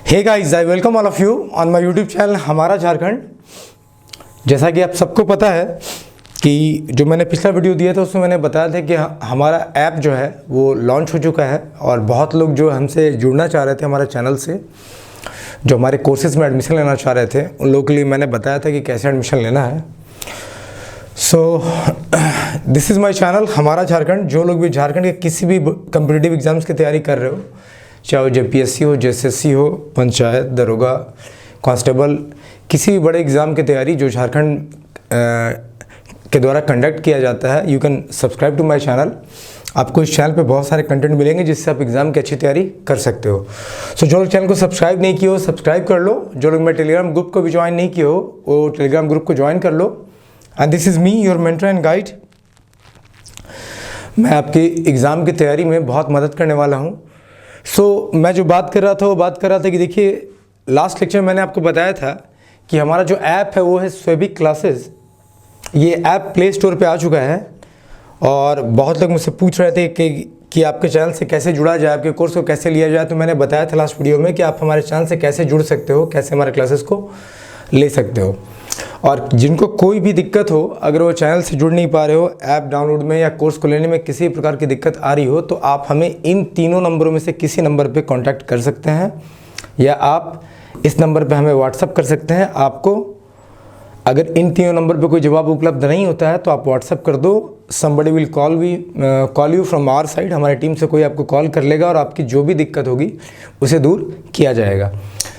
Hey guys, I welcome all of you on my YouTube channel हमारा झारखंड। जैसा कि आप सबको पता है कि जो मैंने पिछला वीडियो दिया था उसमें मैंने बताया था कि हमारा ऐप जो है वो लॉन्च हो चुका है और बहुत लोग जो हमसे जुड़ना चाह रहे थे हमारे चैनल से, जो हमारे कोर्सेज़ में एडमिशन लेना चाह रहे थे, उन लोगों के लिए मैंने बताया था कि कैसे एडमिशन लेना है। So this is my channel हमारा झारखंड। जो लोग भी झारखंड के किसी भी कम्पिटिटिव एग्ज़ाम्स की तैयारी कर रहे हो, चाहे वो JPSC हो, JSSC हो, पंचायत, दरोगा, कांस्टेबल, किसी भी बड़े एग्ज़ाम की तैयारी जो झारखंड के द्वारा कंडक्ट किया जाता है, you can subscribe to my channel. आपको इस चैनल पे बहुत सारे कंटेंट मिलेंगे जिससे आप एग्ज़ाम की अच्छी तैयारी कर सकते हो। सो जो लोग चैनल को सब्सक्राइब नहीं किए हो, सब्सक्राइब कर लो। जो लोग मेरे टेलीग्राम ग्रुप को भी ज्वाइन नहीं किए हो, वो टेलीग्राम ग्रुप को ज्वाइन कर लो। And this is me, your mentor and guide. मैं आपकी एग्ज़ाम की तैयारी में बहुत मदद करने वाला हूँ। मैं जो बात कर रहा था वो बात कर रहा था कि देखिए, लास्ट लेक्चर मैंने आपको बताया था कि हमारा जो ऐप है वो है स्वेबिक क्लासेस। ये ऐप प्ले स्टोर पे आ चुका है और बहुत लोग मुझसे पूछ रहे थे कि आपके चैनल से कैसे जुड़ा जाए, आपके कोर्स को कैसे लिया जाए। तो मैंने बताया था लास्ट वीडियो में कि आप हमारे चैनल से कैसे जुड़ सकते हो, कैसे हमारे क्लासेस को ले सकते हो। और जिनको कोई भी दिक्कत हो, अगर वो चैनल से जुड़ नहीं पा रहे हो, ऐप डाउनलोड में या कोर्स को लेने में किसी प्रकार की दिक्कत आ रही हो, तो आप हमें इन तीनों नंबरों में से किसी नंबर पे कांटेक्ट कर सकते हैं या आप इस नंबर पे हमें व्हाट्सअप कर सकते हैं। आपको अगर इन तीनों नंबर पे कोई जवाब उपलब्ध नहीं होता है तो आप व्हाट्सअप कर दो। Somebody will call you from our side. हमारी टीम से कोई आपको कॉल कर लेगा और आपकी जो भी दिक्कत होगी उसे दूर किया जाएगा।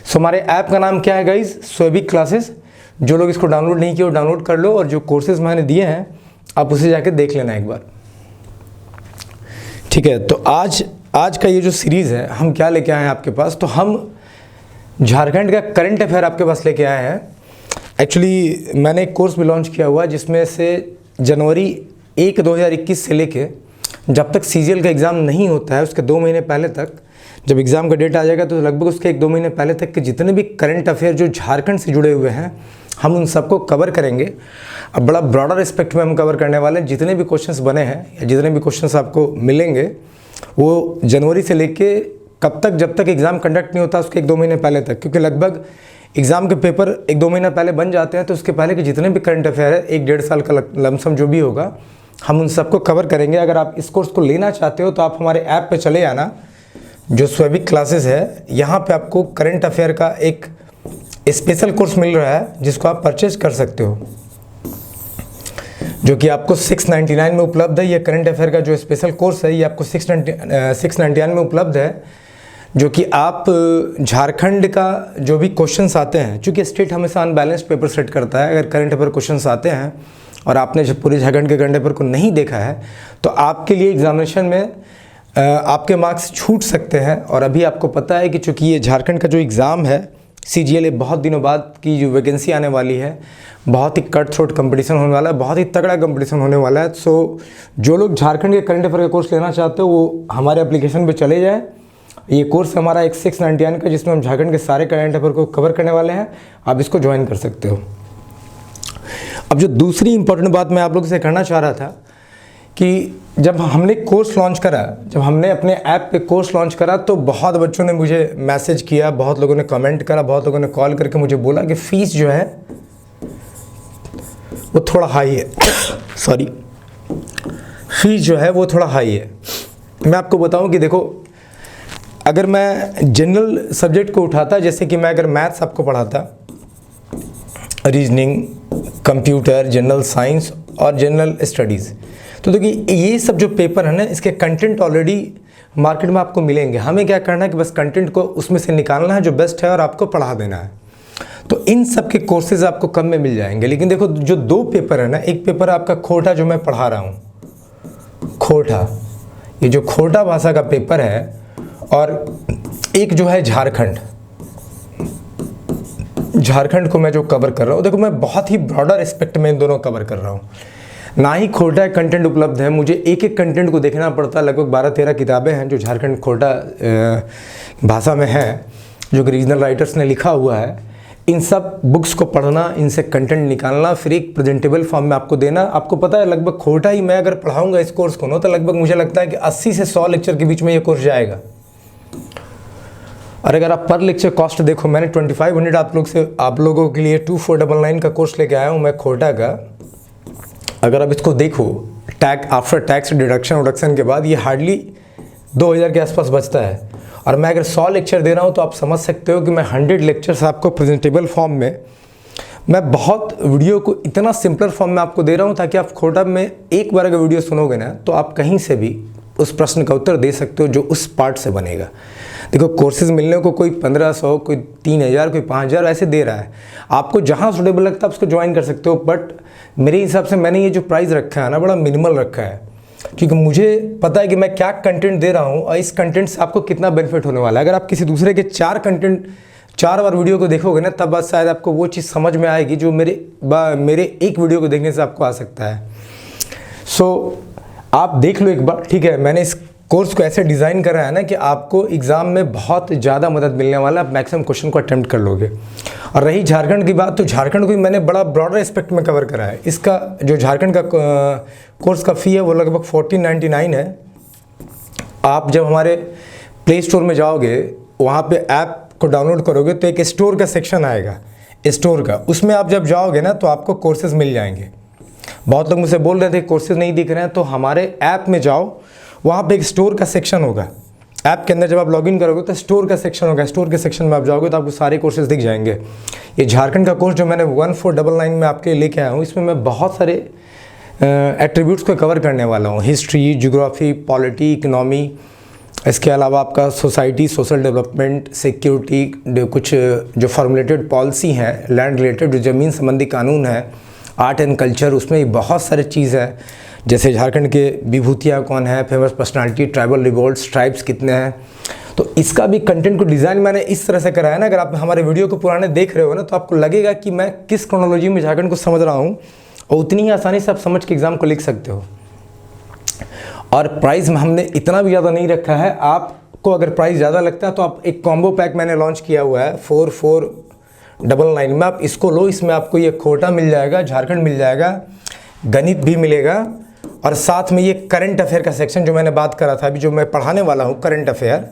सो हमारे ऐप का नाम क्या है गाइज? स्वेबिक क्लासेस। जो लोग इसको डाउनलोड नहीं किए वो डाउनलोड कर लो और जो कोर्सेज मैंने दिए हैं आप उसे जाके देख लेना एक बार, ठीक है। तो आज का ये जो सीरीज़ है, हम क्या लेके आए हैं आपके पास? तो हम झारखंड का करंट अफेयर आपके पास लेके आए हैं। एक्चुअली मैंने एक कोर्स भी लॉन्च किया हुआ है जिसमें से जनवरी 1, 2021 से लेके जब तक CGL का एग्ज़ाम नहीं होता है उसके 2 महीने पहले तक, जब एग्ज़ाम का डेट आ जाएगा तो लगभग उसके 1-2 महीने पहले तक के जितने भी करंट अफेयर जो झारखंड से जुड़े हुए हैं, हम उन सबको कवर करेंगे। अब बड़ा ब्रॉडर एस्पेक्ट में हम कवर करने वाले हैं। जितने भी क्वेश्चंस बने हैं या जितने भी क्वेश्चंस आपको मिलेंगे वो जनवरी से लेके कब तक, जब तक एग्ज़ाम कंडक्ट नहीं होता उसके 1-2 महीने पहले तक, क्योंकि लगभग एग्ज़ाम के पेपर 1-2 महीना पहले बन जाते हैं। तो उसके पहले के जितने भी करंट अफेयर है, 1-1.5 साल का लमसम जो भी होगा, हम उन सबको कवर करेंगे। अगर आप इस कोर्स को लेना चाहते हो तो आप हमारे ऐप पर चले आना, जो स्वेबिक क्लासेस है। यहाँ पे आपको करंट अफेयर का एक स्पेशल कोर्स मिल रहा है जिसको आप परचेज कर सकते हो, जो कि आपको 699 में उपलब्ध है। ये करंट अफेयर का जो स्पेशल कोर्स है ये आपको 699 में उपलब्ध है, जो कि आप झारखंड का जो भी क्वेश्चंस आते हैं, चूँकि स्टेट हमेशा अनबैलेंस्ड पेपर सेट करता है, अगर करंट अफेयर क्वेश्चंस आते हैं और आपने जब पूरे झारखंड के करंट अफेयर को नहीं देखा है तो आपके लिए एग्जामिनेशन में आपके मार्क्स छूट सकते हैं। और अभी आपको पता है कि चूँकि ये झारखंड का जो एग्ज़ाम है CGL, बहुत दिनों बाद की जो वैकेंसी आने वाली है, बहुत ही कट थ्रोट कंपटीशन होने वाला है, बहुत ही तगड़ा कंपटीशन होने वाला है। सो जो लोग झारखंड के करंट अफेयर का कोर्स लेना चाहते हो वो हमारे एप्लीकेशन पे चले जाएँ। ये कोर्स हमारा एक 699 का, जिसमें हम झारखंड के सारे करंट अफेयर को कवर करने वाले हैं। आप इसको ज्वाइन कर सकते हो। अब जो दूसरी इंपॉर्टेंट बात मैं आप लोगों से करना चाह रहा था कि जब हमने कोर्स लॉन्च करा, जब हमने अपने ऐप पे कोर्स लॉन्च करा, तो बहुत बच्चों ने मुझे मैसेज किया, बहुत लोगों ने कमेंट करा, बहुत लोगों ने कॉल करके मुझे बोला कि फ़ीस जो है वो थोड़ा हाई है। सॉरी, फीस जो है वो थोड़ा हाई है। मैं आपको बताऊं कि देखो, अगर मैं जनरल सब्जेक्ट को उठाता, जैसे कि मैं अगर मैथ्स आपको पढ़ाता, रीजनिंग, कंप्यूटर, जनरल साइंस और जनरल स्टडीज़, तो देखिए ये सब जो पेपर है ना, इसके कंटेंट ऑलरेडी मार्केट में आपको मिलेंगे। हमें क्या करना है कि बस कंटेंट को उसमें से निकालना है जो बेस्ट है और आपको पढ़ा देना है। तो इन सब के कोर्सेज आपको कम में मिल जाएंगे। लेकिन देखो, जो 2 पेपर है ना, एक पेपर आपका खोटा जो मैं पढ़ा रहा हूँ, खोटा, ये जो खोटा भाषा का पेपर है, और एक जो है झारखंड को मैं जो कवर कर रहा हूँ। देखो, मैं बहुत ही ब्रॉडर एस्पेक्ट में इन दोनों कवर कर रहा हूँ। ना ही खोटा कंटेंट उपलब्ध है, मुझे एक एक कंटेंट को देखना पड़ता है। लगभग 12-13 किताबें हैं जो झारखंड खोटा भाषा में हैं, जो कि रीजनल राइटर्स ने लिखा हुआ है। इन सब बुक्स को पढ़ना, इनसे कंटेंट निकालना, फिर एक प्रेजेंटेबल फॉर्म में आपको देना। आपको पता है, लगभग खोटा ही मैं अगर पढ़ाऊँगा इस कोर्स को ना, तो लगभग मुझे लगता है कि 80 से 100 लेक्चर के बीच में ये कोर्स जाएगा। और अगर आप पर लेक्चर कॉस्ट देखो, मैंने 2500 आप लोगों के लिए 2499 का कोर्स लेके आया हूँ मैं खोटा का। अगर आप इसको देखो आफ्टर टैक्स डिडक्शन के बाद ये हार्डली 2000 के आसपास बचता है। और मैं अगर 100 लेक्चर दे रहा हूँ तो आप समझ सकते हो कि मैं 100 लेक्चर्स आपको प्रेजेंटेबल फॉर्म में, मैं बहुत वीडियो को इतना सिंपलर फॉर्म में आपको दे रहा हूँ ताकि आप खोटा में एक बार अगर वीडियो सुनोगे ना तो आप कहीं से भी उस प्रश्न का उत्तर दे सकते हो जो उस पार्ट से बनेगा। देखो कोर्सेज मिलने को कोई 1500, कोई 3000, कोई 5000 ऐसे दे रहा है। आपको जहाँ सूटेबल लगता है आप उसको ज्वाइन कर सकते हो, बट मेरे हिसाब से मैंने ये जो प्राइस रखा है ना बड़ा मिनिमल रखा है, क्योंकि मुझे पता है कि मैं क्या कंटेंट दे रहा हूँ और इस कंटेंट से आपको कितना बेनिफिट होने वाला है। अगर आप किसी दूसरे के 4 बार वीडियो को देखोगे ना तब बात शायद आपको वो चीज़ समझ में आएगी जो मेरे एक वीडियो को देखने से आपको आ सकता है। सो आप देख लो एक बार, ठीक है। मैंने इस कोर्स को ऐसे डिज़ाइन करा है ना कि आपको एग्ज़ाम में बहुत ज़्यादा मदद मिलने वाला है, आप मैक्सिमम क्वेश्चन को अटेम्प्ट कर लोगे। और रही झारखंड की बात, तो झारखंड को भी मैंने बड़ा ब्रॉडर एस्पेक्ट में कवर करा है। इसका जो झारखंड का कोर्स का फ़ी है वो लगभग 1499 है। आप जब हमारे प्ले स्टोर में जाओगे, वहाँ पे ऐप को डाउनलोड करोगे तो एक स्टोर का सेक्शन आएगा, स्टोर का, उसमें आप जब जाओगे ना तो आपको कोर्सेज मिल जाएंगे। बहुत लोग मुझसे बोल रहे थे कोर्सेज नहीं दिख रहे हैं, तो हमारे ऐप में जाओ, वहाँ पे एक स्टोर का सेक्शन होगा। ऐप के अंदर जब आप लॉगिन करोगे तो स्टोर का सेक्शन होगा, स्टोर के सेक्शन में आप जाओगे तो आपको सारे कोर्सेज दिख जाएंगे। ये झारखंड का कोर्स जो मैंने 1499 में आपके लेके आया हूँ, इसमें मैं बहुत सारे एट्रीब्यूट्स को कवर करने वाला हूँ। हिस्ट्री, ज्योग्राफी, पॉलिटी, इकनॉमी, इसके अलावा आपका सोसाइटी, सोशल डेवलपमेंट, सिक्योरिटी, कुछ जो फॉर्मुलेटेड पॉलिसी हैं लैंड रिलेटेड, जो ज़मीन संबंधी कानून है, आर्ट एंड कल्चर, उसमें बहुत सारे चीज़ है। जैसे झारखंड के विभूतिया कौन है, famous personality, tribal revolts, tribes कितने हैं। तो इसका भी कंटेंट को डिज़ाइन मैंने इस तरह से कराया ना, अगर आप हमारे वीडियो को पुराने देख रहे हो ना तो आपको लगेगा कि मैं किस क्रोनोलॉजी में झारखंड को समझ रहा हूँ, और उतनी ही आसानी से आप समझ के एग्ज़ाम को लिख सकते हो। और प्राइस में हमने इतना भी ज़्यादा नहीं रखा है। आपको अगर प्राइस ज़्यादा लगता है तो आप एक कॉम्बो पैक मैंने लॉन्च किया हुआ है 4499 में, आप इसको लो। इसमें आपको ये खोटा मिल जाएगा, झारखंड मिल जाएगा, गणित भी मिलेगा, और साथ में ये करंट अफेयर का सेक्शन जो मैंने बात करा था अभी, जो मैं पढ़ाने वाला हूँ करंट अफेयर,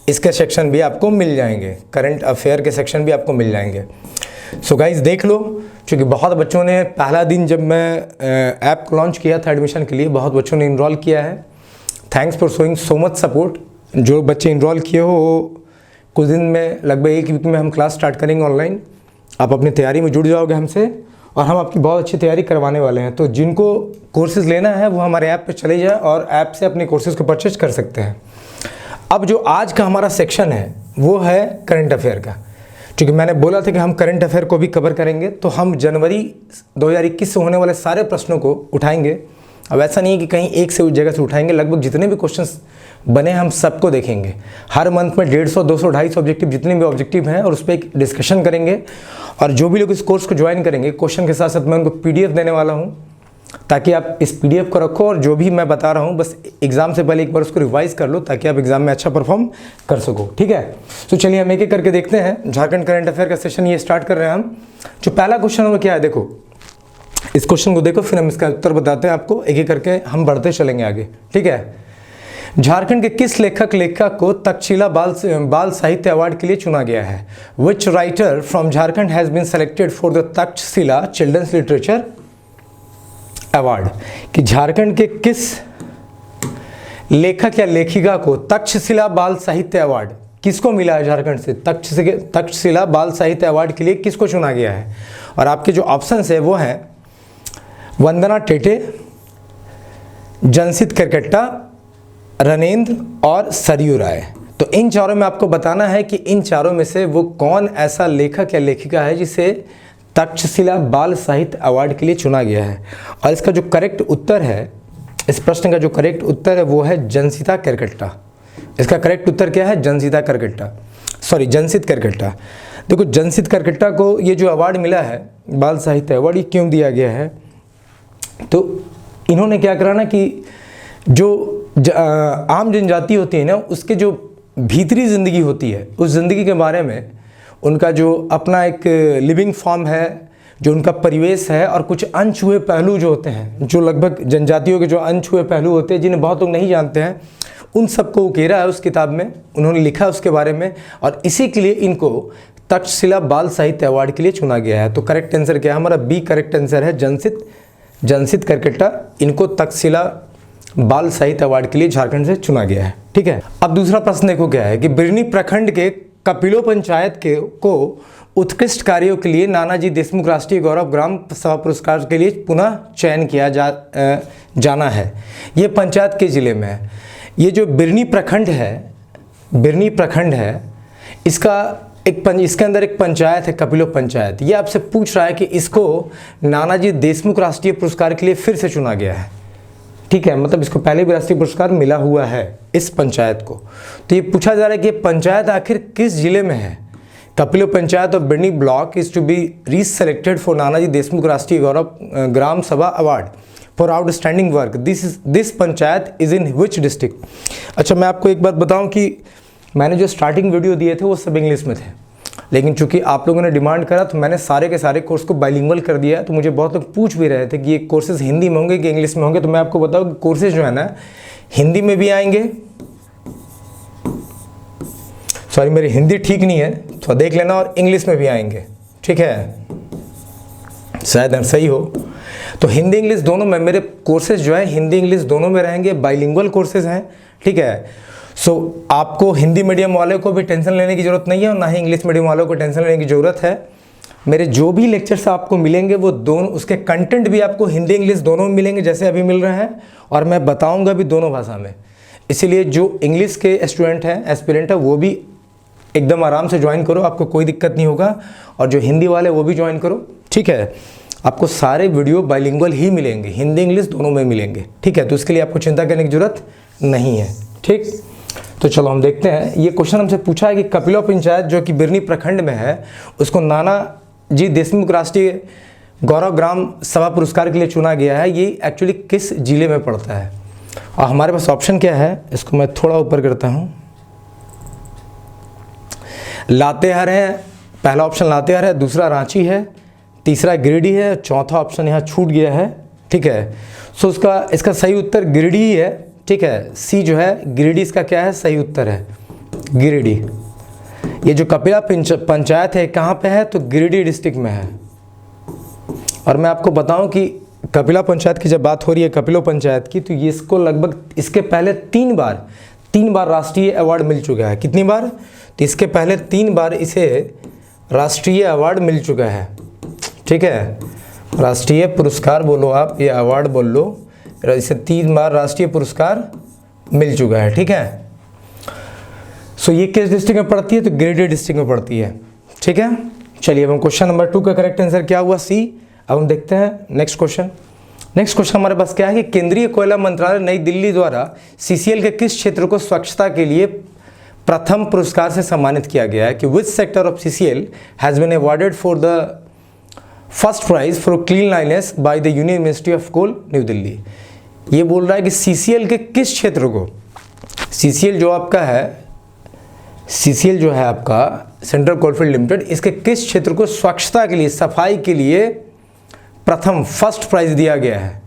इसके सेक्शन भी आपको मिल जाएंगे, करंट अफेयर के सेक्शन भी आपको मिल जाएंगे। सो गाइज देख लो, क्योंकि बहुत बच्चों ने पहला दिन जब मैं ऐप को लॉन्च किया था एडमिशन के लिए, बहुत बच्चों ने इनरोल किया है। Thanks for showing so much support. जो बच्चे इनरोल किए हो वो कुछ दिन में, लगभग एक वीक में हम क्लास स्टार्ट करेंगे ऑनलाइन। आप अपनी तैयारी में जुड़ जाओगे हमसे, और हम आपकी बहुत अच्छी तैयारी करवाने वाले हैं। तो जिनको कोर्सेज़ लेना है वो हमारे ऐप पे चले जाए और ऐप से अपने कोर्सेज़ को परचेज कर सकते हैं। अब जो आज का हमारा सेक्शन है वो है करंट अफेयर का। क्योंकि मैंने बोला था कि हम करंट अफेयर को भी कवर करेंगे, तो हम जनवरी 2021 से होने वाले सारे प्रश्नों को उठाएंगे। अब ऐसा नहीं है कि कहीं एक से उस जगह से उठाएंगे, लगभग जितने भी क्वेश्चंस बने हम सबको देखेंगे। हर मंथ में 150, 200, 250 ऑब्जेक्टिव, जितने भी ऑब्जेक्टिव हैं, और उस पर एक डिस्कशन करेंगे। और जो भी लोग इस कोर्स को ज्वाइन करेंगे, क्वेश्चन के साथ साथ मैं उनको PDF देने वाला हूँ, ताकि आप इस PDF को रखो और जो भी मैं बता रहा हूँ बस एग्ज़ाम से पहले एक बार उसको रिवाइज कर लो, ताकि आप एग्ज़ाम में अच्छा परफॉर्म कर सको। ठीक है, तो चलिए हम एक एक करके देखते हैं। झारखंड करंट अफेयर का सेशन ये स्टार्ट कर रहे हैं हम। जो पहला क्वेश्चन है वो क्या है, देखो इस क्वेश्चन को देखो, फिर हम इसका उत्तर बताते हैं आपको। एक एक करके हम बढ़ते चलेंगे आगे। ठीक है, झारखंड के किस लेखक को तक्षशिला बाल साहित्य अवार्ड के लिए चुना गया है? Which writer from Jharkhand has been selected for the Takshashila children's literature award? कि झारखंड के किस लेखक या लेखिका को तक्षशिला बाल साहित्य अवार्ड किसको मिला है झारखंड से? तक्षशिला बाल साहित्य अवार्ड के लिए किसको चुना गया है? और आपके जो ऑप्शंस है वो हैं वंदना टेटे, जनसित करकट्टा, रनेंद्र और सरयू राय। तो इन चारों में आपको बताना है कि इन चारों में से वो कौन ऐसा लेखक या लेखिका है जिसे तक्षशिला बाल साहित्य अवार्ड के लिए चुना गया है। और इसका जो करेक्ट उत्तर है, इस प्रश्न का जो करेक्ट उत्तर है वो है जनसिता करकट्टा। इसका करेक्ट उत्तर क्या है? जनसित करकट्टा। देखो जनसित करकट्टा को ये जो अवार्ड मिला है बाल साहित्य अवार्ड, ये क्यों दिया गया है? तो इन्होंने क्या करा ना कि जो आम जनजाति होती है ना, उसके जो भीतरी ज़िंदगी होती है, उस ज़िंदगी के बारे में उनका जो अपना एक लिविंग फॉर्म है, जो उनका परिवेश है और कुछ अनछुए पहलू जो होते हैं, जो लगभग जनजातियों के जो अनछुए पहलू होते हैं जिन्हें बहुत लोग नहीं जानते हैं, उन सबको उकेरा है उस किताब में, उन्होंने लिखा उसके बारे में, और इसी के लिए इनको तक्षशिला बाल साहित्य अवार्ड के लिए चुना गया है। तो करेक्ट आंसर क्या है हमारा? बी करेक्ट आंसर है, जनसित करकट्टा, इनको तक्षशिला बाल साहित्य अवार्ड के लिए झारखंड से चुना गया है। ठीक है, अब दूसरा प्रश्न देखो क्या है कि बिरनी प्रखंड के कपिलो पंचायत को उत्कृष्ट कार्यों के लिए नानाजी देशमुख राष्ट्रीय गौरव ग्राम सभा पुरस्कार के लिए पुनः चयन किया जाना है। ये पंचायत के ज़िले में है। ये जो बिरनी प्रखंड है इसके अंदर एक पंचायत है कपिलो पंचायत। ये आपसे पूछ रहा है कि इसको नानाजी देशमुख राष्ट्रीय पुरस्कार के लिए फिर से चुना गया है। ठीक है, मतलब इसको पहले भी राष्ट्रीय पुरस्कार मिला हुआ है इस पंचायत को। तो ये पूछा जा रहा है कि ये पंचायत आखिर किस जिले में है? Kapilo panchayat of Birni block is to be reselected for Nanaji Deshmukh Rashtriya Gaurav Gram Sabha award for outstanding work. This panchayat is in which district? अच्छा, मैं आपको एक बात बताऊं कि मैंने जो स्टार्टिंग वीडियो दिए थे वो सब इंग्लिश में थे, लेकिन चूंकि आप लोगों ने डिमांड करा तो मैंने सारे के सारे कोर्स को बाइलिंगुअल कर दिया है। तो मुझे बहुत लोग पूछ भी रहे थे कि ये कोर्सेज हिंदी में होंगे कि इंग्लिश में होंगे। तो मैं आपको बताऊं कि कोर्सेज जो है ना हिंदी में भी आएंगे, सॉरी मेरी हिंदी ठीक नहीं है तो देख लेना, और इंग्लिश में भी आएंगे। ठीक है, शायद सही हो। तो हिंदी इंग्लिश दोनों में मेरे कोर्सेज जो है हिंदी इंग्लिश दोनों में रहेंगे, बाइलिंगुअल कोर्सेज हैं। ठीक है, सो आपको हिंदी मीडियम वाले को भी टेंशन लेने की ज़रूरत नहीं है और ना ही इंग्लिश मीडियम वालों को टेंशन लेने की ज़रूरत है। मेरे जो भी लेक्चर्स आपको मिलेंगे वो दोनों, उसके कंटेंट भी आपको हिंदी इंग्लिश दोनों में मिलेंगे जैसे अभी मिल रहे हैं, और मैं बताऊंगा भी दोनों भाषा में। इसीलिए जो इंग्लिश के स्टूडेंट हैं, एस्पिरेंट है, वो भी एकदम आराम से ज्वाइन करो, आपको कोई दिक्कत नहीं होगा। और जो हिंदी वाले वो भी ज्वाइन करो। ठीक है, आपको सारे वीडियो बाइलिंगुअल ही मिलेंगे, हिंदी इंग्लिश दोनों में मिलेंगे। ठीक है, तो इसके लिए आपको चिंता करने की ज़रूरत नहीं है। ठीक, तो चलो हम देखते हैं। ये क्वेश्चन हमसे पूछा है कि कपिलो पंचायत जो कि बिरनी प्रखंड में है उसको नानाजी देशमुख राष्ट्रीय गौरव ग्राम सभा पुरस्कार के लिए चुना गया है। ये एक्चुअली किस जिले में पड़ता है? और हमारे पास ऑप्शन क्या है, इसको मैं थोड़ा ऊपर करता हूँ। लातेहार है, पहला ऑप्शन लातेहार है, दूसरा रांची है, तीसरा गिरिडीह है, चौथा ऑप्शन यहाँ छूट गया है। ठीक है, सो इसका सही उत्तर गिरिडीह ही है। ठीक है, सी जो है गिरिडीह इसका क्या है, सही उत्तर है गिरिडीह। ये जो कपिला पंचायत है कहाँ पे है? तो गिरिडीह डिस्ट्रिक्ट में है। और मैं आपको बताऊं कि कपिला पंचायत की जब बात हो रही है कपिलो पंचायत की, तो ये इसको लगभग इसके पहले तीन बार राष्ट्रीय अवार्ड मिल चुका है। कितनी बार? तो इसके पहले 3 बार इसे राष्ट्रीय अवार्ड मिल चुका है। ठीक है, राष्ट्रीय पुरस्कार बोलो आप, ये अवार्ड बोल लो, इसे 3 बार राष्ट्रीय पुरस्कार मिल चुका है। ठीक है, सो ये किस डिस्ट्रिक्ट में पड़ती है? तो गिरिडीह डिस्ट्रिक्ट में पड़ती है। ठीक है, चलिए अब हम क्वेश्चन नंबर 2 का करेक्ट आंसर क्या हुआ? सी। अब हम देखते हैं नेक्स्ट क्वेश्चन। नेक्स्ट क्वेश्चन हमारे पास क्या है कि केंद्रीय कोयला मंत्रालय नई दिल्ली द्वारा सीसीएल के किस क्षेत्र को स्वच्छता के लिए प्रथम पुरस्कार से सम्मानित किया गया है? कि which sector of CCL has been awarded for the first prize for cleanliness by the union ministry of coal, new Delhi. ये बोल रहा है कि सीसीएल के किस क्षेत्र को, सीसीएल जो आपका है, सीसीएल जो है आपका सेंट्रल कोलफील्ड लिमिटेड, इसके किस क्षेत्र को स्वच्छता के लिए, सफाई के लिए प्रथम फर्स्ट प्राइज दिया गया है?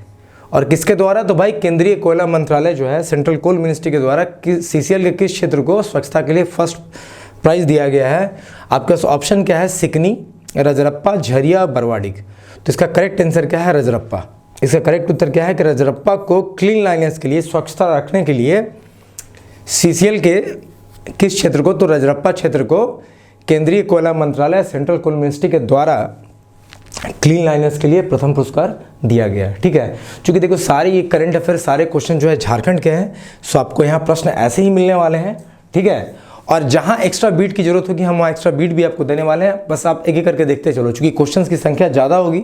और किसके द्वारा? तो भाई केंद्रीय कोयला मंत्रालय जो है सेंट्रल कोल मिनिस्ट्री के द्वारा सीसीएल के किस क्षेत्र को स्वच्छता के लिए फर्स्ट प्राइज दिया गया है? आपके पास ऑप्शन क्या है? सिकनी, रजरप्पा, झरिया, बरवाडिग। तो इसका करेक्ट आंसर क्या है? रजरप्पा। इसका करेक्ट उत्तर क्या है कि रजरप्पा को क्लीनलाइनेस के लिए, स्वच्छता रखने के लिए सीसीएल के किस क्षेत्र को? तो रजरप्पा क्षेत्र को केंद्रीय कोयला मंत्रालय सेंट्रल कोल मिनिस्ट्री के द्वारा क्लीनलाइनेस के लिए प्रथम पुरस्कार दिया गया है। ठीक है, क्योंकि देखो सारे ये करंट अफेयर सारे क्वेश्चन जो है झारखंड के हैं, सो आपको यहाँ प्रश्न ऐसे ही मिलने वाले हैं। ठीक है, और जहाँ एक्स्ट्रा बीट की जरूरत होगी हम वहाँ एक्स्ट्रा बीट भी आपको देने वाले हैं। बस आप एक एक करके देखते चलो, क्योंकि क्वेश्चंस की संख्या ज़्यादा होगी,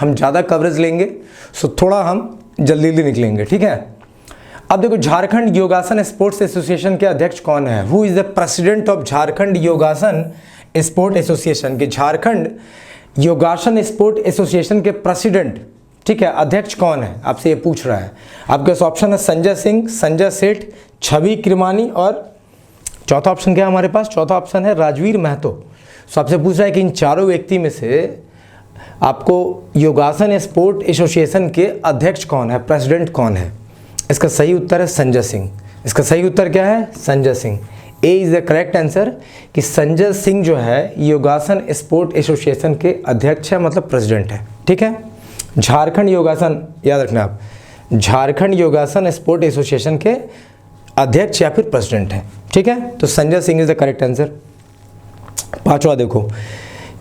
हम ज़्यादा कवरेज लेंगे, सो थोड़ा हम जल्दी निकलेंगे। ठीक है, अब देखो झारखंड योगासन स्पोर्ट्स एसोसिएशन के अध्यक्ष कौन है? Who is the president of Jharkhand योगासन स्पोर्ट एसोसिएशन? के झारखंड योगासन स्पोर्ट एसोसिएशन के प्रेसिडेंट, ठीक है, अध्यक्ष कौन है? आपसे ये पूछ रहा है। आपके पास ऑप्शन है संजय सिंह, संजय सेठ, छवि किरमानी, और चौथा ऑप्शन क्या है हमारे पास? चौथा ऑप्शन है राजवीर महतो। सो आपसे पूछ रहा है कि इन चारों व्यक्ति में से आपको योगासन स्पोर्ट एसोसिएशन के अध्यक्ष कौन है, प्रेसिडेंट कौन है? इसका सही उत्तर है संजय सिंह। इसका सही उत्तर क्या है? Sanjay Singh. A is the correct answer कि संजय सिंह जो है योगासन स्पोर्ट एसोसिएशन के अध्यक्ष है, मतलब प्रेसिडेंट है। ठीक है, झारखंड योगासन, याद रखना आप, झारखंड योगासन स्पोर्ट एसोसिएशन के अध्यक्ष या फिर प्रेसिडेंट है। ठीक है, तो Sanjay Singh is the correct answer. पांचवा देखो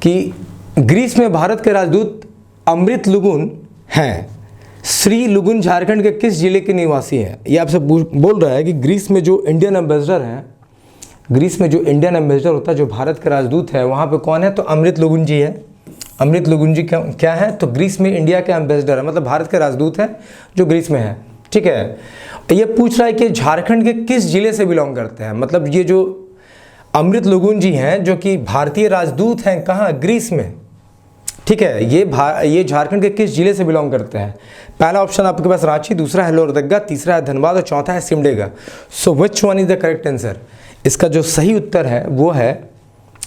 कि ग्रीस में भारत के राजदूत अमृत लुगुन हैं। श्री लुगुन झारखंड के किस जिले के निवासी हैं? ये आपसे बोल रहा है कि ग्रीस में जो इंडियन एम्बेसडर हैं, ग्रीस में जो इंडियन एम्बेसडर होता है, जो भारत के राजदूत है, वहाँ पे कौन है? तो अमृत लुगुन जी है। अमृत लुगुन जी क्या है? तो ग्रीस में इंडिया के एम्बेसडर है, मतलब भारत के राजदूत हैं जो ग्रीस में है। ठीक है, ये पूछ रहा है कि झारखंड के किस जिले से बिलोंग करते हैं, मतलब ये जो अमृत लुगुन जी हैं जो कि भारतीय राजदूत हैं, कहाँ? ग्रीस में। ठीक है, ये झारखंड के किस जिले से बिलोंग करते हैं? पहला ऑप्शन आपके पास रांची, दूसरा है लोहरदगा, तीसरा है धनबाद और चौथा है Simdega. So which one is the correct answer? इसका जो सही उत्तर है वो है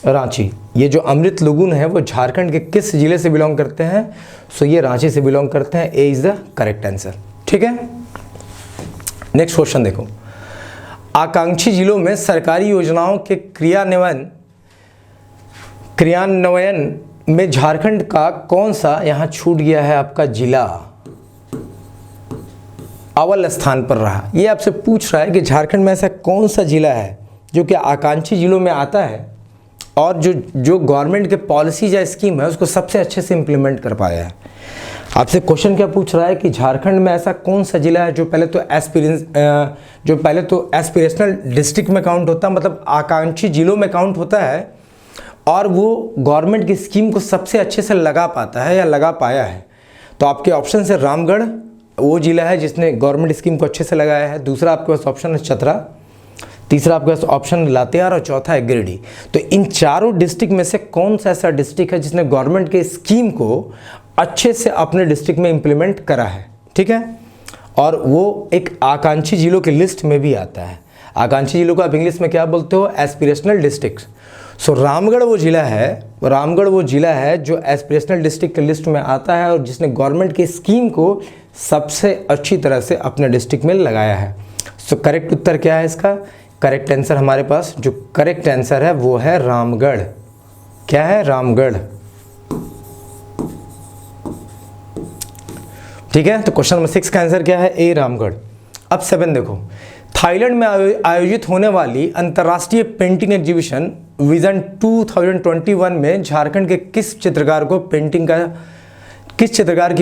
रांची। ये जो अमृत लुगुन है वो झारखंड के किस जिले से बिलोंग करते हैं? सो ये रांची से बिलोंग करते हैं। ए इज द करेक्ट आंसर। ठीक है, नेक्स्ट क्वेश्चन देखो, आकांक्षी जिलों में सरकारी योजनाओं के क्रियान्वयन में झारखंड का कौन सा यहाँ छूट गया है? आपका जिला अव्वल स्थान पर रहा। ये आपसे पूछ रहा है कि झारखंड में ऐसा कौन सा जिला है जो कि आकांक्षी जिलों में आता है और जो गवर्नमेंट के पॉलिसीज या स्कीम है उसको सबसे अच्छे से इम्प्लीमेंट कर पाया है। आपसे क्वेश्चन क्या पूछ रहा है कि झारखंड में ऐसा कौन सा जिला है जो पहले तो एस्पिरेशनल डिस्ट्रिक्ट में काउंट होता है, मतलब आकांक्षी जिलों में काउंट होता है, और वो गवर्नमेंट की स्कीम को सबसे अच्छे से लगा पाता है या लगा पाया है। तो आपके ऑप्शन से रामगढ़ वो जिला है जिसने गवर्नमेंट स्कीम को अच्छे से लगाया है, दूसरा आपके पास ऑप्शन है चतरा, तीसरा आपके पास ऑप्शन लातेहार और चौथा है गिरिडीह। तो इन चारों डिस्ट्रिक्ट में से कौन सा ऐसा डिस्ट्रिक्ट है जिसने गवर्नमेंट के स्कीम को अच्छे से अपने डिस्ट्रिक्ट में इंप्लीमेंट करा है? ठीक है, और वो एक आकांक्षी जिलों की लिस्ट में भी आता है। आकांक्षी जिलों को आप इंग्लिश में क्या बोलते हो? Aspirational district. सो रामगढ़ वो जिला है जो एस्पिरेशनल डिस्ट्रिक्ट की लिस्ट में आता है और जिसने गवर्नमेंट की स्कीम को सबसे अच्छी तरह से अपने डिस्ट्रिक्ट में लगाया है। सो करेक्ट उत्तर क्या है इसका? करेक्ट आंसर हमारे पास जो करेक्ट आंसर है वो है रामगढ़। क्या है? रामगढ़। ठीक है, तो क्वेश्चन नंबर 6 का आंसर क्या है? ए रामगढ़। अब 7 देखो, थाईलैंड में आयोजित होने वाली अंतर्राष्ट्रीय पेंटिंग एग्जीबिशन विजन 2021 में झारखंड के किस चित्रकार की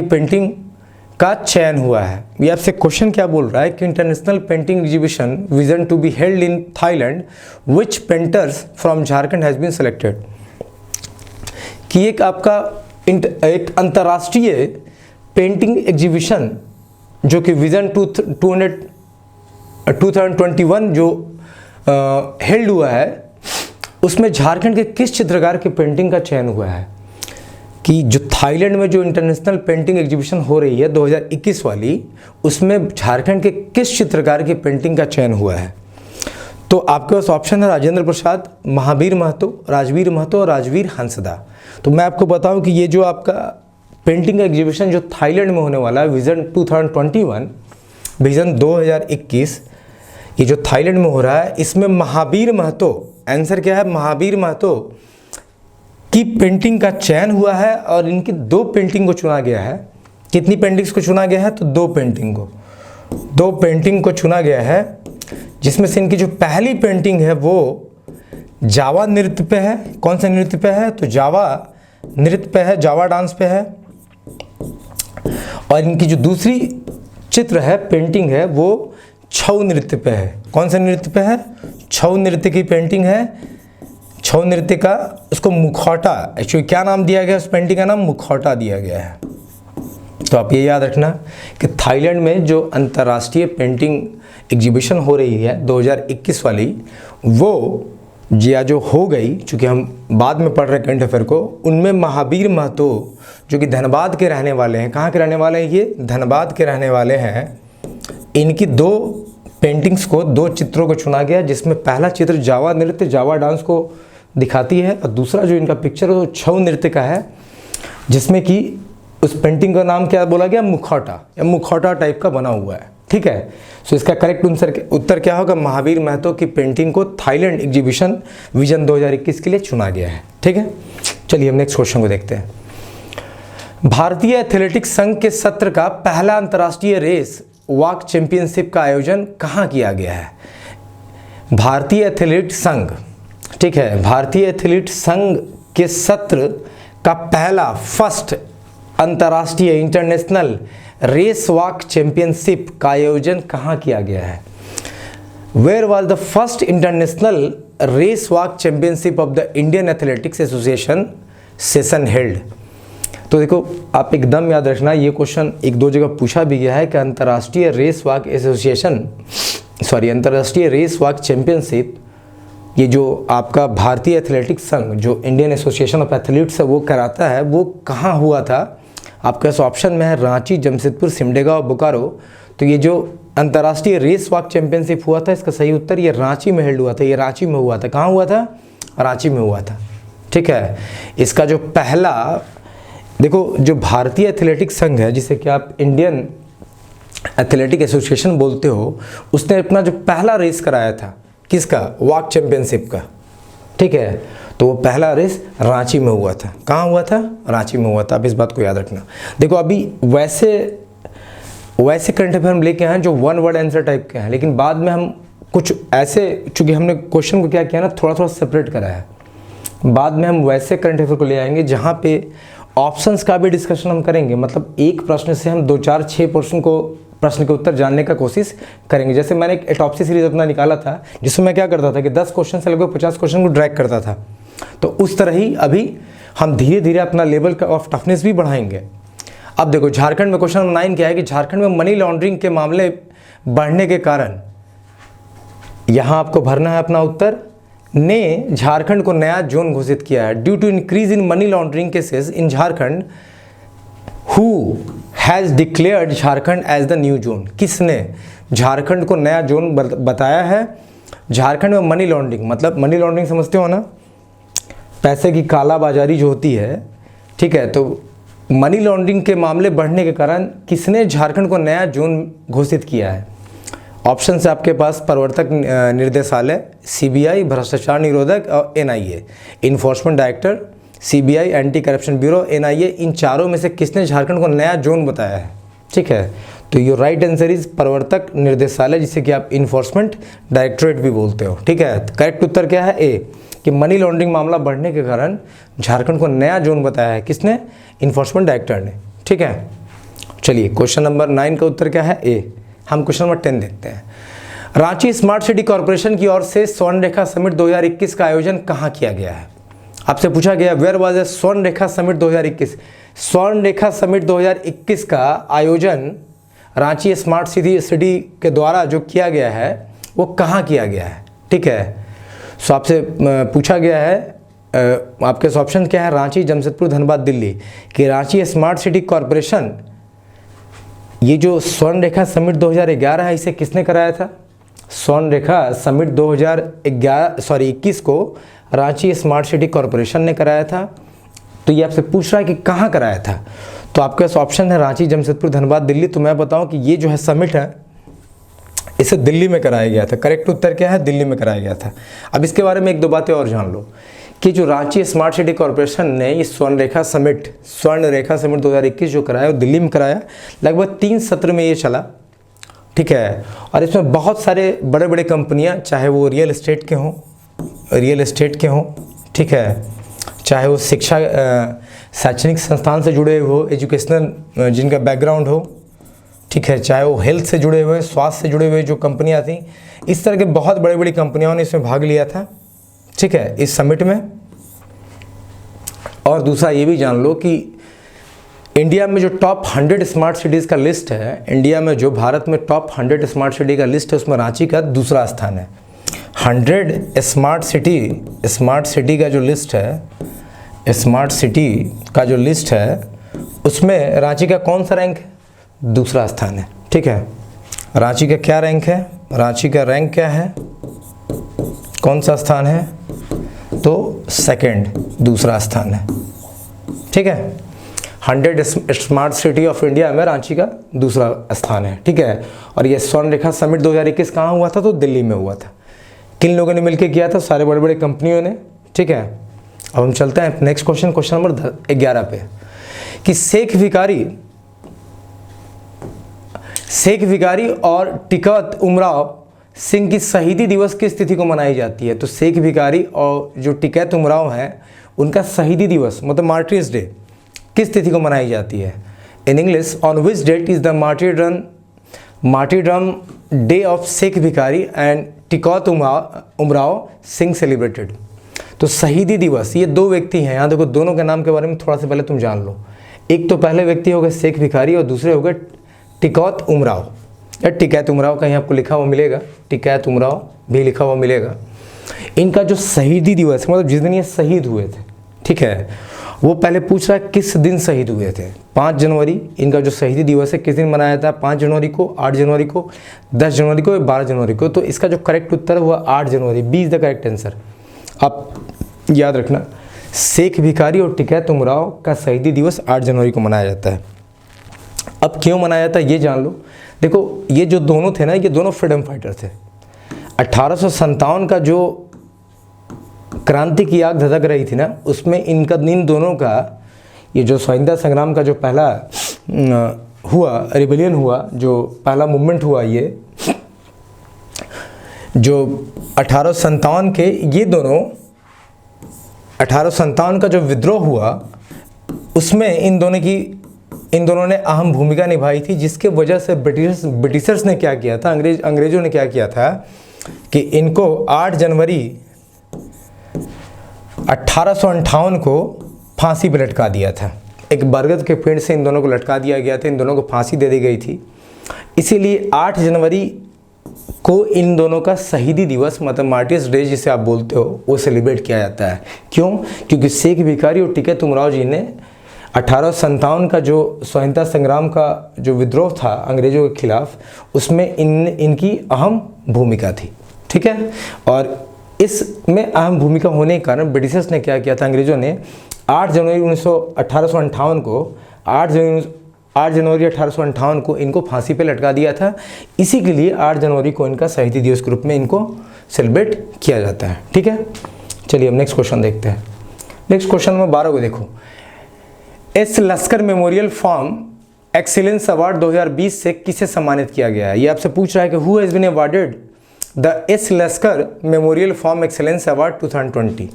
पेंटिंग का चयन हुआ है? ये आपसे क्वेश्चन क्या बोल रहा है कि international painting exhibition vision to be held in Thailand which painters from Jharkhand has been selected. कि एक आपका एक अंतर्राष्ट्रीय पेंटिंग एग्जीबिशन जो कि विजन 2021 जो हेल्ड हुआ है उसमें झारखंड के किस चित्रकार की पेंटिंग का चयन हुआ है? कि जो थाईलैंड में जो इंटरनेशनल पेंटिंग एग्जीबिशन हो रही है 2021 वाली, उसमें झारखंड के किस चित्रकार की पेंटिंग का चयन हुआ है? तो आपके पास ऑप्शन है राजेंद्र प्रसाद, महावीर महतो, राजवीर महतो और राजवीर हंसदा। तो मैं आपको बताऊं कि ये जो आपका पेंटिंग का एग्जीबिशन जो थाईलैंड में होने वाला है विजन 2021, ये जो थाईलैंड में हो रहा है इसमें महावीर महतो, आंसर क्या है? महावीर महतो की पेंटिंग का चयन हुआ है और इनकी 2 पेंटिंग को चुना गया है। कितनी पेंटिंग्स को चुना गया है? तो 2 पेंटिंग को चुना गया है, जिसमें से इनकी जो पहली पेंटिंग है वो जावा नृत्य पे है। कौन से नृत्य पे है? तो जावा नृत्य पे है, जावा डांस पे है। और इनकी जो दूसरी चित्र है, पेंटिंग है, वो छऊ नृत्य पे है। कौन से नृत्य पे है? छऊ नृत्य की पेंटिंग है। छऊ नृत्य का उसको मुखौटा, एक्चुअली क्या नाम दिया गया? उस पेंटिंग का नाम मुखौटा दिया गया है। तो आप ये याद रखना कि थाईलैंड में जो अंतर्राष्ट्रीय पेंटिंग एग्जीबिशन हो रही है 2021 वाली, वो जो हो गई, चूँकि हम बाद में पढ़ रहे करंट अफेयर को, उनमें महावीर महतो जो कि धनबाद के रहने वाले हैं। कहाँ के रहने वाले हैं? ये धनबाद के रहने वाले हैं। इनकी 2 पेंटिंग्स को, 2 चित्रों को चुना गया, जिसमें पहला चित्र जावा नृत्य, जावा डांस को दिखाती है और दूसरा जो इनका पिक्चर है वो छऊ नृत्य का है। जिसमें कि उस पेंटिंग का नाम क्या बोला गया, मुखौटा या मुखौटा टाइप का बना हुआ है। ठीक है, सो इसका करेक्ट उत्तर क्या होगा, महावीर महतो की पेंटिंग को थाईलैंड एग्जीबिशन विजन 2021 के लिए चुना गया है। ठीक है, चलिए हम नेक्स्ट क्वेश्चन को देखते हैं। भारतीय एथलेटिक्स संघ के सत्र का पहला अंतर्राष्ट्रीय रेस वॉक चैंपियनशिप का आयोजन कहाँ किया गया है? भारतीय एथलीट संघ, ठीक है, भारतीय एथलीट संघ के सत्र का पहला फर्स्ट अंतर्राष्ट्रीय इंटरनेशनल रेस वॉक चैंपियनशिप का आयोजन कहाँ किया गया है? Where was the first international race walk championship of the Indian athletics association session held? तो देखो, आप एकदम याद रखना, ये क्वेश्चन एक दो जगह पूछा भी गया है कि अंतर्राष्ट्रीय रेस वॉक एसोसिएशन, सॉरी, अंतर्राष्ट्रीय रेस वॉक चैंपियनशिप, ये जो आपका भारतीय एथलेटिक्स संघ जो इंडियन एसोसिएशन ऑफ एथलीट्स है वो कराता है, वो कहाँ हुआ था? आपके पास ऑप्शन में है रांची, जमशेदपुर, सिमडेगा और बोकारो। तो ये जो अंतर्राष्ट्रीय रेस वॉक चैंपियनशिप हुआ था, इसका सही उत्तर ये रांची में हेल्ड हुआ था। ये रांची में हुआ था। कहाँ हुआ था? रांची में हुआ था। ठीक है, इसका जो पहला, देखो, जो भारतीय एथलेटिक्स संघ है जिसे कि आप इंडियन एथलेटिक एसोसिएशन बोलते हो, उसने अपना जो पहला रेस कराया था, किसका? वॉक चैंपियनशिप का। ठीक है, तो वो पहला रेस रांची में हुआ था। कहाँ हुआ था? रांची में हुआ था। अब इस बात को याद रखना। देखो, अभी वैसे करंट अफेयर हम लेके आए हैं जो वन वर्ड आंसर टाइप के हैं, लेकिन बाद में हम कुछ ऐसे, चूँकि हमने क्वेश्चन को क्या किया ना, थोड़ा थोड़ा सेपरेट करा है। बाद में हम वैसे करंट अफेयर को ले आएंगे जहाँ पे ऑप्शंस का भी डिस्कशन हम करेंगे। मतलब एक प्रश्न से हम 2, 4, 6 प्रश्न के उत्तर जानने का कोशिश करेंगे। जैसे मैंने एक एटॉप्सी सीरीज अपना निकाला था जिसमें मैं क्या करता था कि 10 क्वेश्चन से लगभग 50 क्वेश्चन को ड्रैग करता था। तो उस तरह ही अभी हम धीरे धीरे अपना लेवल का ऑफ टफनेस भी बढ़ाएंगे। अब देखो, झारखंड में क्वेश्चन नंबर 9 क्या है कि झारखंड में मनी लॉन्ड्रिंग के मामले बढ़ने के कारण, यहाँ आपको भरना है अपना उत्तर, ने झारखंड को नया जोन घोषित किया है। Due to increase in money laundering cases in Jharkhand, who has declared Jharkhand as the new zone? किसने झारखंड को नया जोन बताया है? झारखंड में मनी लॉन्ड्रिंग, मतलब मनी लॉन्ड्रिंग समझते हो ना, पैसे की कालाबाजारी जो होती है। ठीक है, तो मनी लॉन्ड्रिंग के मामले बढ़ने के कारण किसने झारखंड को नया जोन घोषित किया है? ऑप्शन से आपके पास प्रवर्तक निर्देशालय, सीबीआई, भ्रष्टाचार निरोधक और NIA, enforcement director, CBI, anti corruption bureau, NIA, इन चारों में से किसने झारखंड को नया जोन बताया है? ठीक है, तो योर राइट आंसर इज प्रवर्तक निर्देशालय, जिसे कि आप इन्फोर्समेंट डायरेक्टोरेट भी बोलते हो। ठीक है, करेक्ट उत्तर क्या है? ए, कि मनी लॉन्ड्रिंग मामला बढ़ने के कारण झारखंड को नया जोन बताया है। किसने? इन्फोर्समेंट डायरेक्टर ने। ठीक है, चलिए क्वेश्चन नंबर 9 का उत्तर क्या है? ए। हम क्वेश्चन नंबर 10 देखते हैं। रांची स्मार्ट सिटी कॉर्पोरेशन की ओर से स्वर्ण रेखा समिट 2021 का आयोजन कहाँ किया गया है? आपसे पूछा गया वेयर वाज ए स्वर्ण रेखा समिट 2021। स्वर्ण रेखा समिट 2021 का आयोजन रांची स्मार्ट सिटी के द्वारा जो किया गया है वो कहाँ किया गया है? ठीक है, सो आपसे पूछा गया है, आपके ऑप्शन क्या है? रांची, जमशेदपुर, धनबाद, दिल्ली। कि रांची स्मार्ट सिटी कॉर्पोरेशन, ये जो स्वर्ण रेखा समिट 2011 है, इसे किसने कराया था? स्वर्ण रेखा समिट 2021 को रांची स्मार्ट सिटी कॉर्पोरेशन ने कराया था। तो ये आपसे पूछ रहा है कि कहाँ कराया था, तो आपके पास ऑप्शन है रांची, जमशेदपुर, धनबाद, दिल्ली। तो मैं बताऊं कि ये जो है समिट है, इसे दिल्ली में कराया गया था। करेक्ट उत्तर क्या है? दिल्ली में कराया गया था। अब इसके बारे में एक दो बातें और जान लो कि जो रांची स्मार्ट सिटी कॉर्पोरेशन ने ये स्वर्ण रेखा समिट 2021 जो कराया वो दिल्ली में कराया। लगभग 3 सत्र में ये चला। ठीक है, और इसमें बहुत सारे बड़े बड़े कंपनियां, चाहे वो रियल एस्टेट के हों, ठीक है, चाहे वो शिक्षा शैक्षणिक संस्थान से जुड़े हुए हो, एजुकेशनल जिनका बैकग्राउंड हो, ठीक है, चाहे वो हेल्थ से जुड़े हुए, स्वास्थ्य से जुड़े हुए जो कंपनियां थी, इस तरह के बहुत बड़ी बड़ी कंपनियों ने इसमें भाग लिया था। ठीक है, इस समिट में। और दूसरा ये भी जान लो कि इंडिया में जो टॉप 100 स्मार्ट सिटीज़ का लिस्ट है, इंडिया में जो भारत में टॉप 100 स्मार्ट सिटी का लिस्ट है, उसमें रांची का दूसरा स्थान है। 100 स्मार्ट सिटी का जो लिस्ट है, स्मार्ट सिटी का जो लिस्ट है, उसमें रांची का कौन सा रैंक है? दूसरा स्थान है। ठीक है, रांची का क्या रैंक है? रांची का रैंक क्या है? कौन सा स्थान है? तो सेकंड, दूसरा स्थान है। ठीक है, 100 स्मार्ट सिटी ऑफ इंडिया में रांची का दूसरा स्थान है, ठीक है। और ये स्वर्ण रेखा समिट 2021 कहाँ हुआ था? तो दिल्ली में हुआ था। किन लोगों ने मिलकर किया था? सारे बड़े बड़े कंपनियों ने, ठीक है। अब हम चलते हैं नेक्स्ट क्वेश्चन, क्वेश्चन नंबर 11 पे, कि शेख भिखारी और टिकैत उमराव सिंह की शहीदी दिवस किस तिथि को मनाई जाती है? तो शेख भिखारी और जो टिकैत उमराव हैं उनका शहीदी दिवस मतलब मार्टिर्स डे किस तिथि को मनाई जाती है? In English, on which date is the martyrdom day of Sheikh Bhikhari and Tikait Umrao Singh celebrated? तो शहीदी दिवस, ये दो व्यक्ति हैं, यहाँ देखो दोनों के नाम के बारे में थोड़ा सा पहले तुम जान लो। एक तो पहले व्यक्ति हो गए शेख भिखारी और दूसरे हो गए टिकैत उमराव, या टिकैत उमराव कहीं आपको लिखा हुआ मिलेगा, टिकैत उमराव भी लिखा हुआ मिलेगा। इनका जो शहीदी दिवस मतलब जिस दिन ये शहीद हुए थे, ठीक है, वो पहले पूछ रहा है किस दिन शहीद हुए थे। 5 जनवरी इनका जो शहीदी दिवस है किस दिन मनाया था? 5 जनवरी को, 8 जनवरी को, 10 जनवरी को, 12 जनवरी को। तो इसका जो करेक्ट उत्तर हुआ 8 जनवरी, B is the correct answer. आप याद रखना, शेख भिखारी और टिकैत उमराव का शहीदी दिवस 8 जनवरी को मनाया जाता है। अब क्यों मनाया जाता है ये जान लो। देखो ये जो दोनों थे ना, ये दोनों फ्रीडम फाइटर थे। 1857 का जो क्रांति की आग धधक रही थी ना, उसमें इन दोनों का ये जो स्वतंत्रता संग्राम का जो पहला हुआ रिबेलियन हुआ, जो पहला मूवमेंट हुआ, ये जो 1857 के ये दोनों 1857 का जो विद्रोह हुआ उसमें इन दोनों ने अहम भूमिका निभाई थी, जिसके वजह से ब्रिटिशर्स ने क्या किया था, अंग्रेजों ने क्या किया था कि इनको 8 जनवरी 1858 को फांसी पर लटका दिया था। एक बरगद के पेड़ से इन दोनों को लटका दिया गया था, इन दोनों को फांसी दे दी गई थी। इसीलिए 8 जनवरी को इन दोनों का शहीदी दिवस मतलब मार्टिर्स डे जिसे आप बोलते हो वो सेलिब्रेट किया जाता है। क्यों? क्योंकि शेख भिखारी और टिकैत उमराव जी ने 1857 का जो स्वतंत्रता संग्राम का जो विद्रोह था अंग्रेजों के खिलाफ, उसमें इनकी अहम भूमिका थी, ठीक है। और इसमें अहम भूमिका होने के कारण ब्रिटिशर्स ने क्या किया था, अंग्रेजों ने 8 जनवरी 1858 को 8 जनवरी 1858 को इनको फांसी पे लटका दिया था। इसी के लिए 8 जनवरी को इनका शहीदी दिवस के रूप में इनको सेलिब्रेट किया जाता है, ठीक है। चलिए अब नेक्स्ट क्वेश्चन देखते हैं। नेक्स्ट क्वेश्चन में 12 को देखो, S Laskar memorial form excellence award 2020 से किसे सम्मानित किया गया है? ये आपसे पूछ रहा है कि who has been awarded the S Laskar memorial form excellence award 2020।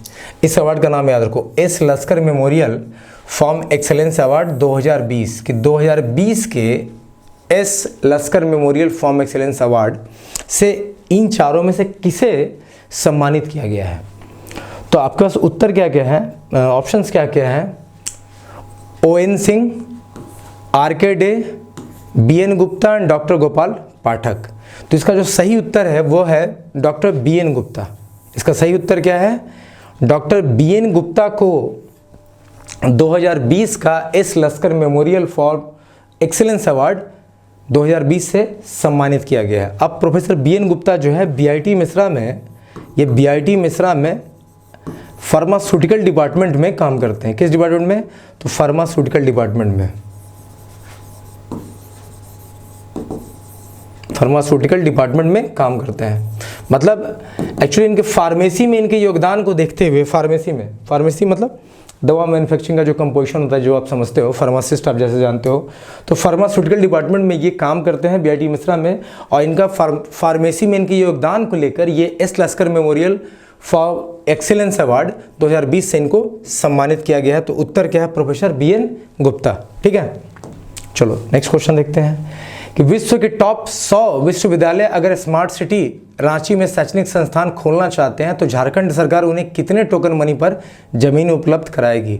इस अवार्ड का नाम याद रखो, S Laskar memorial form excellence award 2020 कि 2020 के S Laskar memorial form excellence award से इन चारों में से किसे सम्मानित किया गया है? तो आपके पास उत्तर क्या क्या है, ऑप्शंस क्या क्या हैं? ON Singh, RK Dey, BN Gupta and doctor Gopal Pathak. तो इसका जो सही उत्तर है वो है डॉक्टर BN गुप्ता। इसका सही उत्तर क्या है? डॉक्टर BN गुप्ता को 2020 का S Laskar memorial for excellence award 2020 से सम्मानित किया गया है। अब प्रोफेसर BN गुप्ता जो है BIT मिश्रा में, ये BIT मिश्रा में फार्मास्यूटिकल डिपार्टमेंट में काम करते हैं। किस डिपार्टमेंट में? तो फार्मास्यूटिकल डिपार्टमेंट में, फार्मास्यूटिकल डिपार्टमेंट में काम करते हैं। मतलब एक्चुअली इनके फार्मेसी में इनके योगदान को देखते हुए, फार्मेसी मतलब दवा मैन्युफैक्चरिंग का जो कंपोजिशन होता है, जो आप समझते हो, फार्मासिस्ट आप जैसे जानते हो, तो फार्मास्यूटिकल डिपार्टमेंट में ये काम करते हैं BIT मिश्रा में। और इनका फार्मेसी में इनके योगदान को लेकर ये S Laskar memorial for excellence award 2020 से इनको सम्मानित किया गया है। तो उत्तर क्या है? प्रोफेसर BN गुप्ता, ठीक है। चलो नेक्स्ट क्वेश्चन देखते हैं कि विश्व के टॉप 100 विश्वविद्यालय अगर स्मार्ट सिटी रांची में शैक्षणिक संस्थान खोलना चाहते हैं तो झारखंड सरकार उन्हें कितने टोकन मनी पर जमीन उपलब्ध कराएगी?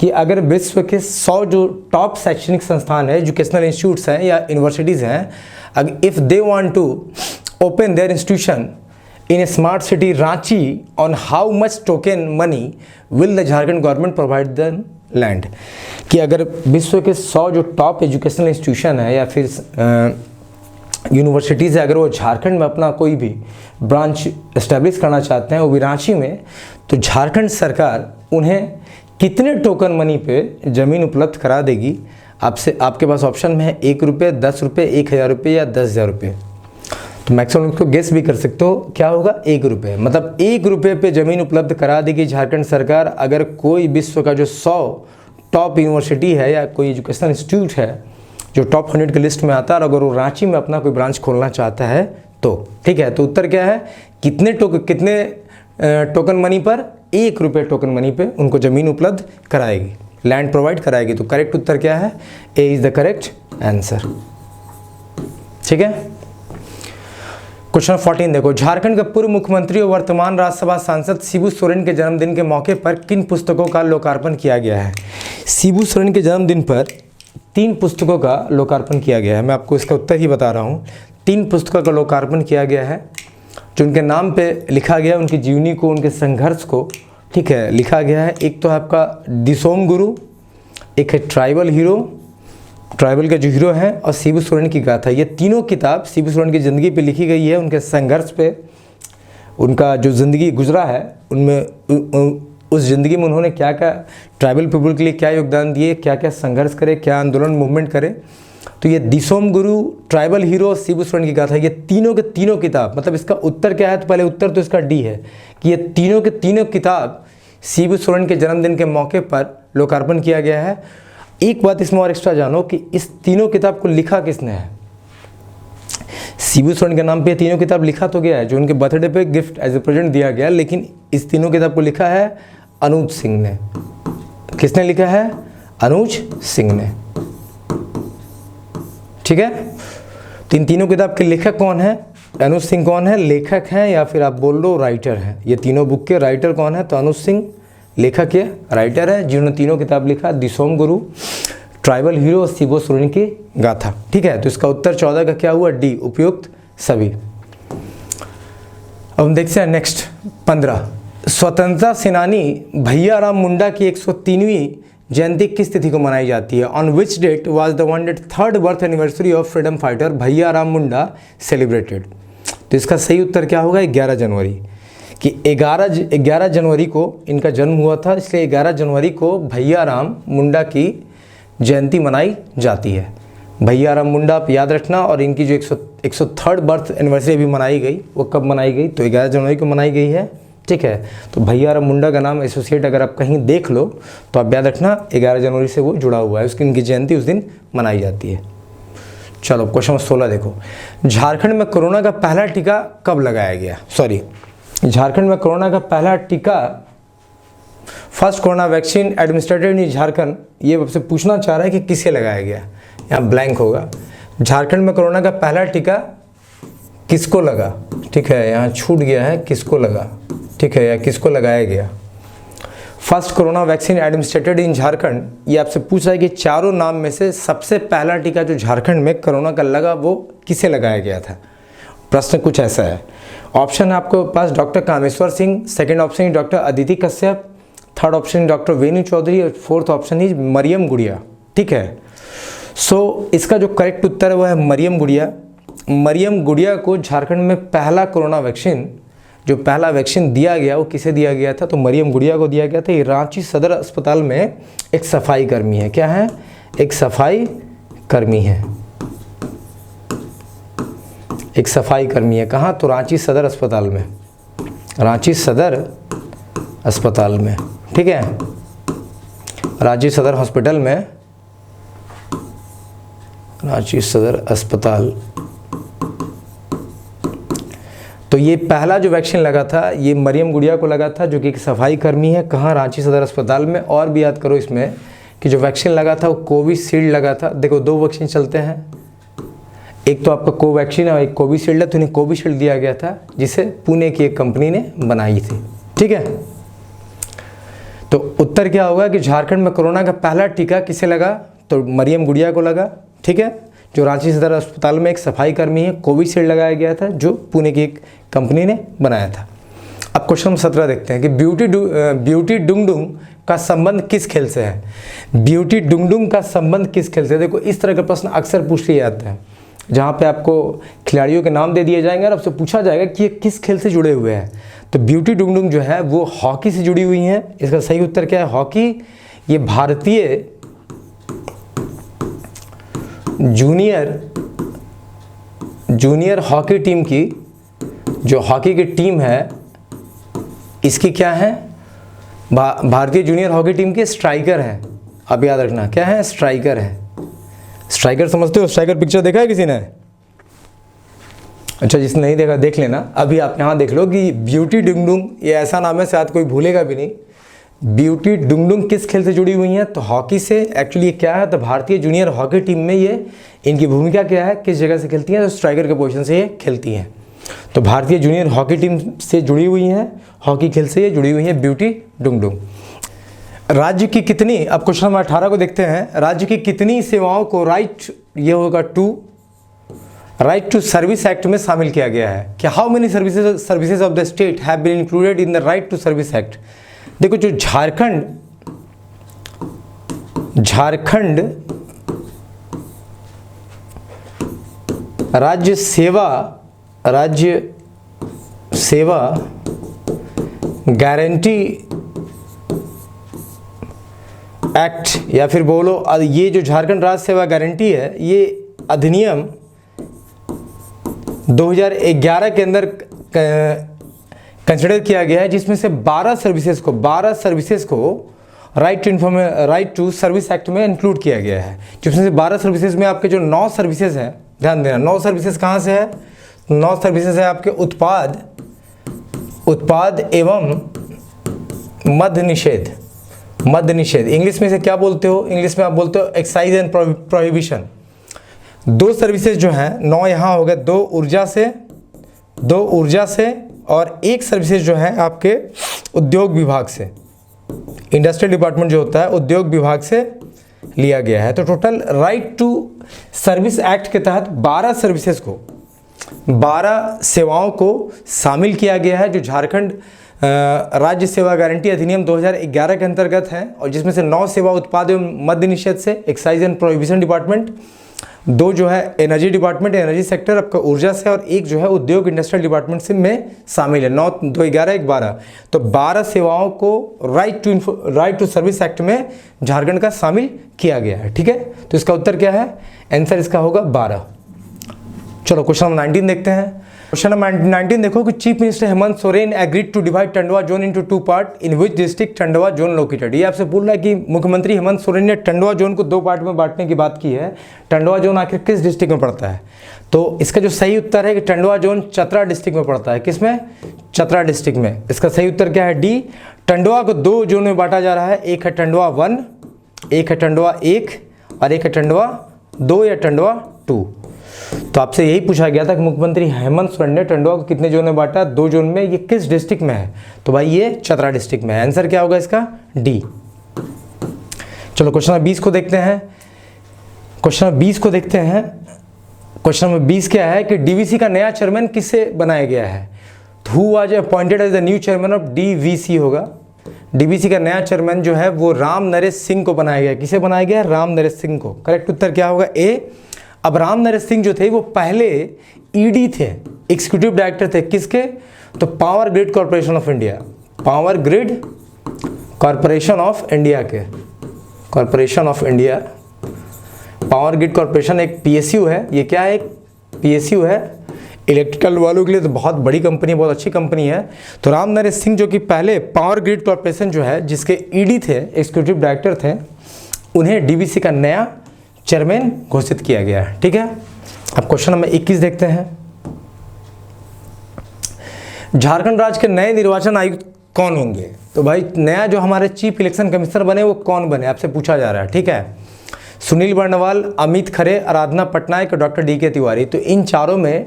कि अगर विश्व के 100 जो टॉप शैक्षणिक संस्थान है, एजुकेशनल इंस्टीट्यूट्स हैं या यूनिवर्सिटीज़ हैं, अगर if they want to open their institution in a smart city Ranchi, on how much token money will the Jharkhand government provide the land? कि अगर विश्व के 100 जो टॉप एजुकेशनल इंस्टीट्यूशन है या फिर यूनिवर्सिटीज़ है, अगर वो झारखंड में अपना कोई भी ब्रांच एस्टेब्लिश करना चाहते हैं वो भी रांची में, तो झारखंड सरकार उन्हें कितने टोकन मनी पे ज़मीन उपलब्ध करा देगी? आपसे आपके पास ऑप्शन में है 1 रुपये, 10 रुपये, 1000 रुपये या 10,000 रुपये। तो मैक्सिमम इसको गेस भी कर सकते हो, क्या होगा? 1 रुपये। मतलब 1 रुपये पे ज़मीन उपलब्ध करा देगी झारखंड सरकार अगर कोई विश्व का जो 100 टॉप यूनिवर्सिटी है या कोई एजुकेशनल इंस्टीट्यूट है जो टॉप 100 की लिस्ट में आता है और अगर वो रांची में अपना कोई ब्रांच खोलना चाहता है तो। ठीक है, तो उत्तर क्या है? कितने टोकन मनी पर? 1 रुपये टोकन मनी पे उनको ज़मीन उपलब्ध कराएगी, लैंड प्रोवाइड कराएगी। तो करेक्ट उत्तर क्या है? A is the correct answer. ठीक है, क्वेश्चन 14 देखो। झारखंड के पूर्व मुख्यमंत्री और वर्तमान राज्यसभा सांसद शिबू सोरेन के जन्मदिन के मौके पर किन पुस्तकों का लोकार्पण किया गया है? शिबू सोरेन के जन्मदिन पर 3 पुस्तकों का लोकार्पण किया गया है। मैं आपको इसका उत्तर ही बता रहा हूँ। 3 पुस्तकों का लोकार्पण किया गया है जो उनके नाम पे लिखा गया, उनकी जीवनी को, उनके संघर्ष को, ठीक है, लिखा गया है। एक तो है आपका दिसोम गुरु, एक है ट्राइबल हीरो, ट्राइबल के जो हीरो हैं, और शिबू सोरेन की गाथा। ये तीनों किताब शिबू सोरेन की ज़िंदगी पे लिखी गई है, उनके संघर्ष पे, उनका जो ज़िंदगी गुजरा है उनमें, उस ज़िंदगी में उन्होंने क्या क्या ट्राइबल पीपल के लिए क्या योगदान दिए, क्या क्या संघर्ष करे, क्या आंदोलन मूवमेंट करे। तो ये दिसोम गुरु, ट्राइबल हीरो, शिबू सोरेन की गाथा, ये तीनों के तीनों किताब, मतलब इसका उत्तर क्या है? तो पहले उत्तर तो इसका डी है कि ये तीनों के तीनों किताब शिबू सोरेन के जन्मदिन के मौके पर लोकार्पण किया गया है। एक बात इसमें और एक्स्ट्रा जानो कि इस तीनों किताब को लिखा किसने है? शिबू सोरेन के नाम पे तीनों किताब लिखा तो गया है, जो उनके बर्थडे पे गिफ्ट एज ए प्रेजेंट दिया गया, लेकिन इस तीनों किताब को लिखा है अनुज सिंह ने। किसने लिखा है? अनुज सिंह ने। ठीक है, तो इन तीनों किताब के लेखक कौन है? अनुज सिंह कौन है? लेखक हैं, या फिर आप बोल लो राइटर हैं। ये तीनों बुक के राइटर कौन है? तो अनुज सिंह लेखक है, राइटर है, जिन्होंने तीनों किताब लिखा, दिसोम गुरु, ट्राइबल हीरो, शिबू सोरेन की गाथा। ठीक है, तो इसका उत्तर 14 का क्या हुआ? डी, उपयुक्त सभी। अब हम देखते हैं नेक्स्ट 15। स्वतंत्रता सेनानी भैया राम मुंडा की 103वीं जयंती किस तिथि को मनाई जाती है? On which date was the 103rd birth anniversary of freedom fighter Bhaiya Ram Munda celebrated? तो इसका सही उत्तर क्या होगा? 11 जनवरी। कि 11 जनवरी को इनका जन्म हुआ था, इसलिए 11 जनवरी को भैया राम मुंडा की जयंती मनाई जाती है। भैया राम मुंडा आप याद रखना। और इनकी जो 103rd बर्थ एनिवर्सरी भी मनाई गई, वो कब मनाई गई? तो 11 जनवरी को मनाई गई है। ठीक है, तो भैया राम मुंडा का नाम एसोसिएट अगर आप कहीं देख लो तो आप याद रखना 11 जनवरी से वो जुड़ा हुआ है, उसकी इनकी जयंती उस दिन मनाई जाती है। चलो क्वेश्चन 16 देखो। झारखंड में कोरोना का पहला टीका कब लगाया गया? झारखंड में कोरोना का पहला टीका, फर्स्ट कोरोना वैक्सीन एडमिनिस्ट्रेटेड इन झारखंड, ये आपसे पूछना चाह रहा है कि किसे लगाया गया? यहाँ ब्लैंक होगा। झारखंड में कोरोना का पहला टीका किसको लगा? ठीक है, यहाँ छूट गया है किसको लगा, ठीक है, या किसको लगाया गया। फर्स्ट कोरोना वैक्सीन एडमिनिस्ट्रेटेड इन झारखंड, ये आपसे पूछ रहा है कि चारों नाम में से सबसे पहला टीका जो झारखंड में कोरोना का लगा वो किसे लगाया गया था? प्रश्न कुछ ऐसा है। ऑप्शन है आपके पास doctor Kameshwar Singh, second option doctor Aditi Kashyap, third option doctor Venu Chaudhary, और फोर्थ ऑप्शन ही मरियम गुड़िया। ठीक है, सो इसका जो करेक्ट उत्तर है वो है मरियम गुड़िया। मरियम गुड़िया को झारखंड में पहला कोरोना वैक्सीन, जो पहला वैक्सीन दिया गया वो किसे दिया गया था? तो मरियम गुड़िया को दिया गया था। ये रांची सदर अस्पताल में एक सफाई कर्मी है। क्या है? एक सफाई कर्मी है। एक सफाई कर्मी है। कहाँ? तो रांची सदर अस्पताल में, रांची सदर अस्पताल में। ठीक है, रांची सदर हॉस्पिटल में, रांची सदर अस्पताल। तो ये पहला जो वैक्सीन लगा था ये मरियम गुड़िया को लगा था, जो कि एक सफाई कर्मी है। कहाँ? रांची सदर अस्पताल में। और भी याद करो इसमें कि जो वैक्सीन लगा था वो कोविशील्ड लगा था। देखो 2 वैक्सीन चलते हैं, एक तो आपका कोवैक्सीन है और एक कोविशील्ड है। तो इन्हें कोविशील्ड दिया गया था जिसे पुणे की एक कंपनी ने बनाई थी। ठीक है, तो उत्तर क्या होगा कि झारखंड में कोरोना का पहला टीका किसे लगा? तो मरियम गुड़िया को लगा। ठीक है, जो रांची सदर अस्पताल में एक सफाई कर्मी है, कोविशील्ड लगाया गया था जो पुणे की एक कंपनी ने बनाया था। अब क्वेश्चन 17 देखते हैं कि ब्यूटी डुंगडुंग का संबंध किस खेल से है? ब्यूटी डुंगडुंग का संबंध किस खेल से है? देखो इस तरह का प्रश्न अक्सर पूछ लिया जाता है। जहाँ पे आपको खिलाड़ियों के नाम दे दिए जाएंगे और आपसे पूछा जाएगा कि ये किस खेल से जुड़े हुए हैं। तो ब्यूटी डुंगडुंग जो है वो हॉकी से जुड़ी हुई हैं। इसका सही उत्तर क्या है? हॉकी। ये भारतीय जूनियर हॉकी टीम की, जो हॉकी की टीम है इसकी क्या है? भारतीय जूनियर हॉकी टीम के स्ट्राइकर हैं। अब याद रखना क्या है? स्ट्राइकर है। स्ट्राइकर समझते हो? स्ट्राइकर पिक्चर देखा है किसी ने? अच्छा, जिसने नहीं देखा देख लेना। अभी आप यहाँ देख लो कि ब्यूटी डुंगडुंग, ये ऐसा नाम है शायद कोई भूलेगा भी नहीं। ब्यूटी डुंगडुंग किस खेल से जुड़ी हुई हैं? तो हॉकी से। एक्चुअली ये क्या है? तो भारतीय जूनियर हॉकी टीम में ये इनकी भूमिका क्या है, किस जगह से खेलती हैं? तो स्ट्राइकर के पोजीशन से ये खेलती हैं। तो भारतीय जूनियर हॉकी टीम से जुड़ी हुई हैं, हॉकी खेल से ये जुड़ी हुई हैं ब्यूटी डुंगडुंग। राज्य की कितनी, अब क्वेश्चन नंबर 18 को देखते हैं। राज्य की कितनी सेवाओं को राइट टू सर्विस एक्ट में शामिल किया गया है? कि how many services of the state have been included in the right to service act. देखो, जो झारखंड राज्य सेवा गारंटी एक्ट, या फिर बोलो ये जो झारखंड राज्य सेवा गारंटी है, ये अधिनियम 2011 के अंदर कंसिडर किया गया है, जिसमें से 12 सर्विसेज को राइट टू सर्विस एक्ट में इंक्लूड किया गया है। जिसमें से 12 सर्विसेज में आपके जो 9 सर्विसेज हैं, ध्यान देना, 9 सर्विसेज कहाँ से है? 9 सर्विसेज है आपके उत्पाद एवं मद्य निषेध। इंग्लिश में से क्या बोलते हो? इंग्लिश में आप बोलते हो एक्साइज एंड प्रोहिबिशन। 2 सर्विसेज जो हैं, 9 यहाँ हो गए, 2 ऊर्जा से और 1 सर्विसेज जो है आपके उद्योग विभाग से, इंडस्ट्रियल डिपार्टमेंट जो होता है उद्योग विभाग से लिया गया है। तो total right to service act के तहत 12 सेवाओं को शामिल किया गया है, जो झारखंड राज्य सेवा गारंटी अधिनियम 2011 के अंतर्गत है, और जिसमें से 9 सेवा उत्पाद एवं मद्य निषेध से एक्साइज एंड प्रोहिबिशन डिपार्टमेंट, 2 जो है एनर्जी डिपार्टमेंट, एनर्जी सेक्टर आपका ऊर्जा से, और 1 जो है उद्योग इंडस्ट्रियल डिपार्टमेंट से में शामिल है। 9, 2, 11, 1, 12। तो 12 सेवाओं को राइट टू सर्विस एक्ट में झारखंड का शामिल किया गया है। ठीक है, तो इसका उत्तर क्या है? आंसर इसका होगा 12। चलो क्वेश्चन नंबर 19 देखते हैं। क्वेश्चन नंबर 19 देखो कि chief minister Hemant Soren agreed to divide Tandwa zone into 2 part in which district Tandwa zone located. ये आपसे बोल रहा है कि मुख्यमंत्री हेमंत सोरेन ने टंडवा जोन को 2 पार्ट में बांटने की बात की है। टंडवा जोन आखिर किस डिस्ट्रिक्ट में पड़ता है? तो इसका जो सही उत्तर है कि टंडवा जोन चतरा डिस्ट्रिक्ट में पड़ता है। किसमें? चतरा डिस्ट्रिक्ट में। इसका सही उत्तर क्या है? डी। टंडवा को 2 जोन में बांटा जा रहा है। एक है टंडवा 1, एक है टंडवा 1, और एक है टंडवा 2 या टंडवा 2। तो आपसे यही पूछा गया था कि मुख्यमंत्री हेमंत सोरेन ने टंडवा को कितने जोन में बांटा? 2 जोन में। ये किस डिस्ट्रिक्ट में है? तो भाई ये चतरा डिस्ट्रिक्ट में है। आंसर क्या होगा इसका? डी। चलो क्वेश्चन नंबर 20 को देखते हैं। क्वेश्चन नंबर 20 क्या है कि डीवीसी का नया चेयरमैन किससे बनाया गया है? Who was appointed as the new chairman of DVC होगा। डीवीसी का नया चेयरमैन जो है वो राम नरेश सिंह को बनाया गया। किसे बनाया गया? राम नरेश सिंह को। करेक्ट उत्तर क्या होगा? ए। अब राम नरेश सिंह जो थे वो पहले ईडी थे, एग्जीक्यूटिव डायरेक्टर थे। किसके? तो power grid corporation of India, power grid corporation of India के, corporation of India. Power grid corporation एक पीएसयू है। ये क्या है? एक पीएसयू है। इलेक्ट्रिकल वालों के लिए तो बहुत बड़ी कंपनी, बहुत अच्छी कंपनी है। तो राम नरेश सिंह जो कि पहले पावर ग्रिड कॉर्पोरेशन जो है जिसके ईडी थे, एग्जीक्यूटिव डायरेक्टर थे, उन्हें डीवीसी का नया चेयरमैन घोषित किया गया है। ठीक है, अब क्वेश्चन नंबर 21 देखते हैं। झारखंड राज्य के नए निर्वाचन आयुक्त कौन होंगे? तो भाई नया जो हमारे चीफ इलेक्शन कमिश्नर बने वो कौन बने, आपसे पूछा जा रहा है। ठीक है, सुनील बर्णवाल, अमित खरे, आराधना पटनायक, डॉक्टर डीके तिवारी। तो इन चारों में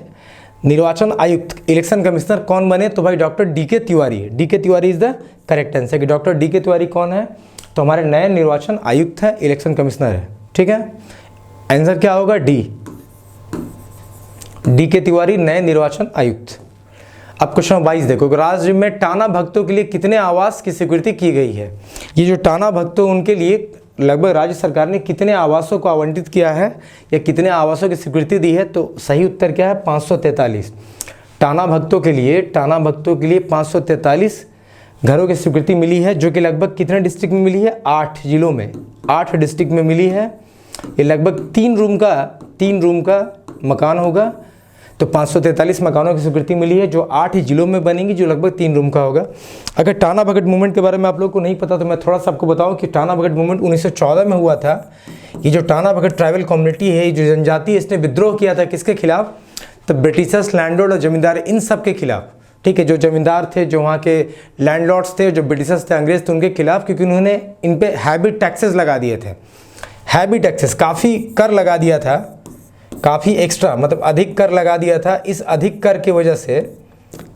निर्वाचन आयुक्त, इलेक्शन कमिश्नर कौन बने? तो भाई doctor DK Tiwari. DK Tiwari is the correct answer. कि डॉक्टर डीके तिवारी कौन है? तो हमारे नए निर्वाचन आयुक्त है, इलेक्शन कमिश्नर है। ठीक है, आंसर क्या होगा? डी। डीके तिवारी नए निर्वाचन आयुक्त। अब क्वेश्चन 22 देखो, राज्य में टाना भक्तों के लिए कितने आवास की स्वीकृति की गई है? ये जो टाना भक्त उनके लिए लगभग राज्य सरकार ने कितने आवासों को आवंटित किया है या कितने आवासों की स्वीकृति दी है? तो सही उत्तर क्या है? 543। टाना भगतों के लिए 543 घरों की स्वीकृति मिली है, जो कि लगभग कितने डिस्ट्रिक्ट में मिली है? 8 जिलों में, 8 डिस्ट्रिक्ट में मिली है। ये लगभग 3 रूम का मकान होगा। तो 543 मकानों की स्वीकृति मिली है, जो 8 जिलों में बनेंगी, जो लगभग 3 रूम का होगा। अगर टाना भगत मूवमेंट के बारे में आप लोगों को नहीं पता तो मैं थोड़ा सा आपको बताऊं कि टाना भगत मूवमेंट 1914 में हुआ था। ये जो टाना भगत ट्राइबल कम्युनिटी है, जो जनजाति है, इसने विद्रोह किया था किसके खिलाफ? तो ब्रिटिशर्स, लैंडलॉर्ड और जमींदार, इन सब के खिलाफ। ठीक है, जो जमींदार थे, जो वहाँ के लैंडलॉर्ड्स थे, जो ब्रिटिशर्स थे, अंग्रेज थे, उनके खिलाफ, क्योंकि उन्होंने इन पे हैवी टैक्सेस लगा दिए थे। हैवी टैक्सेस, काफ़ी कर लगा दिया था, काफ़ी एक्स्ट्रा, मतलब अधिक कर लगा दिया था। इस अधिक कर की वजह से,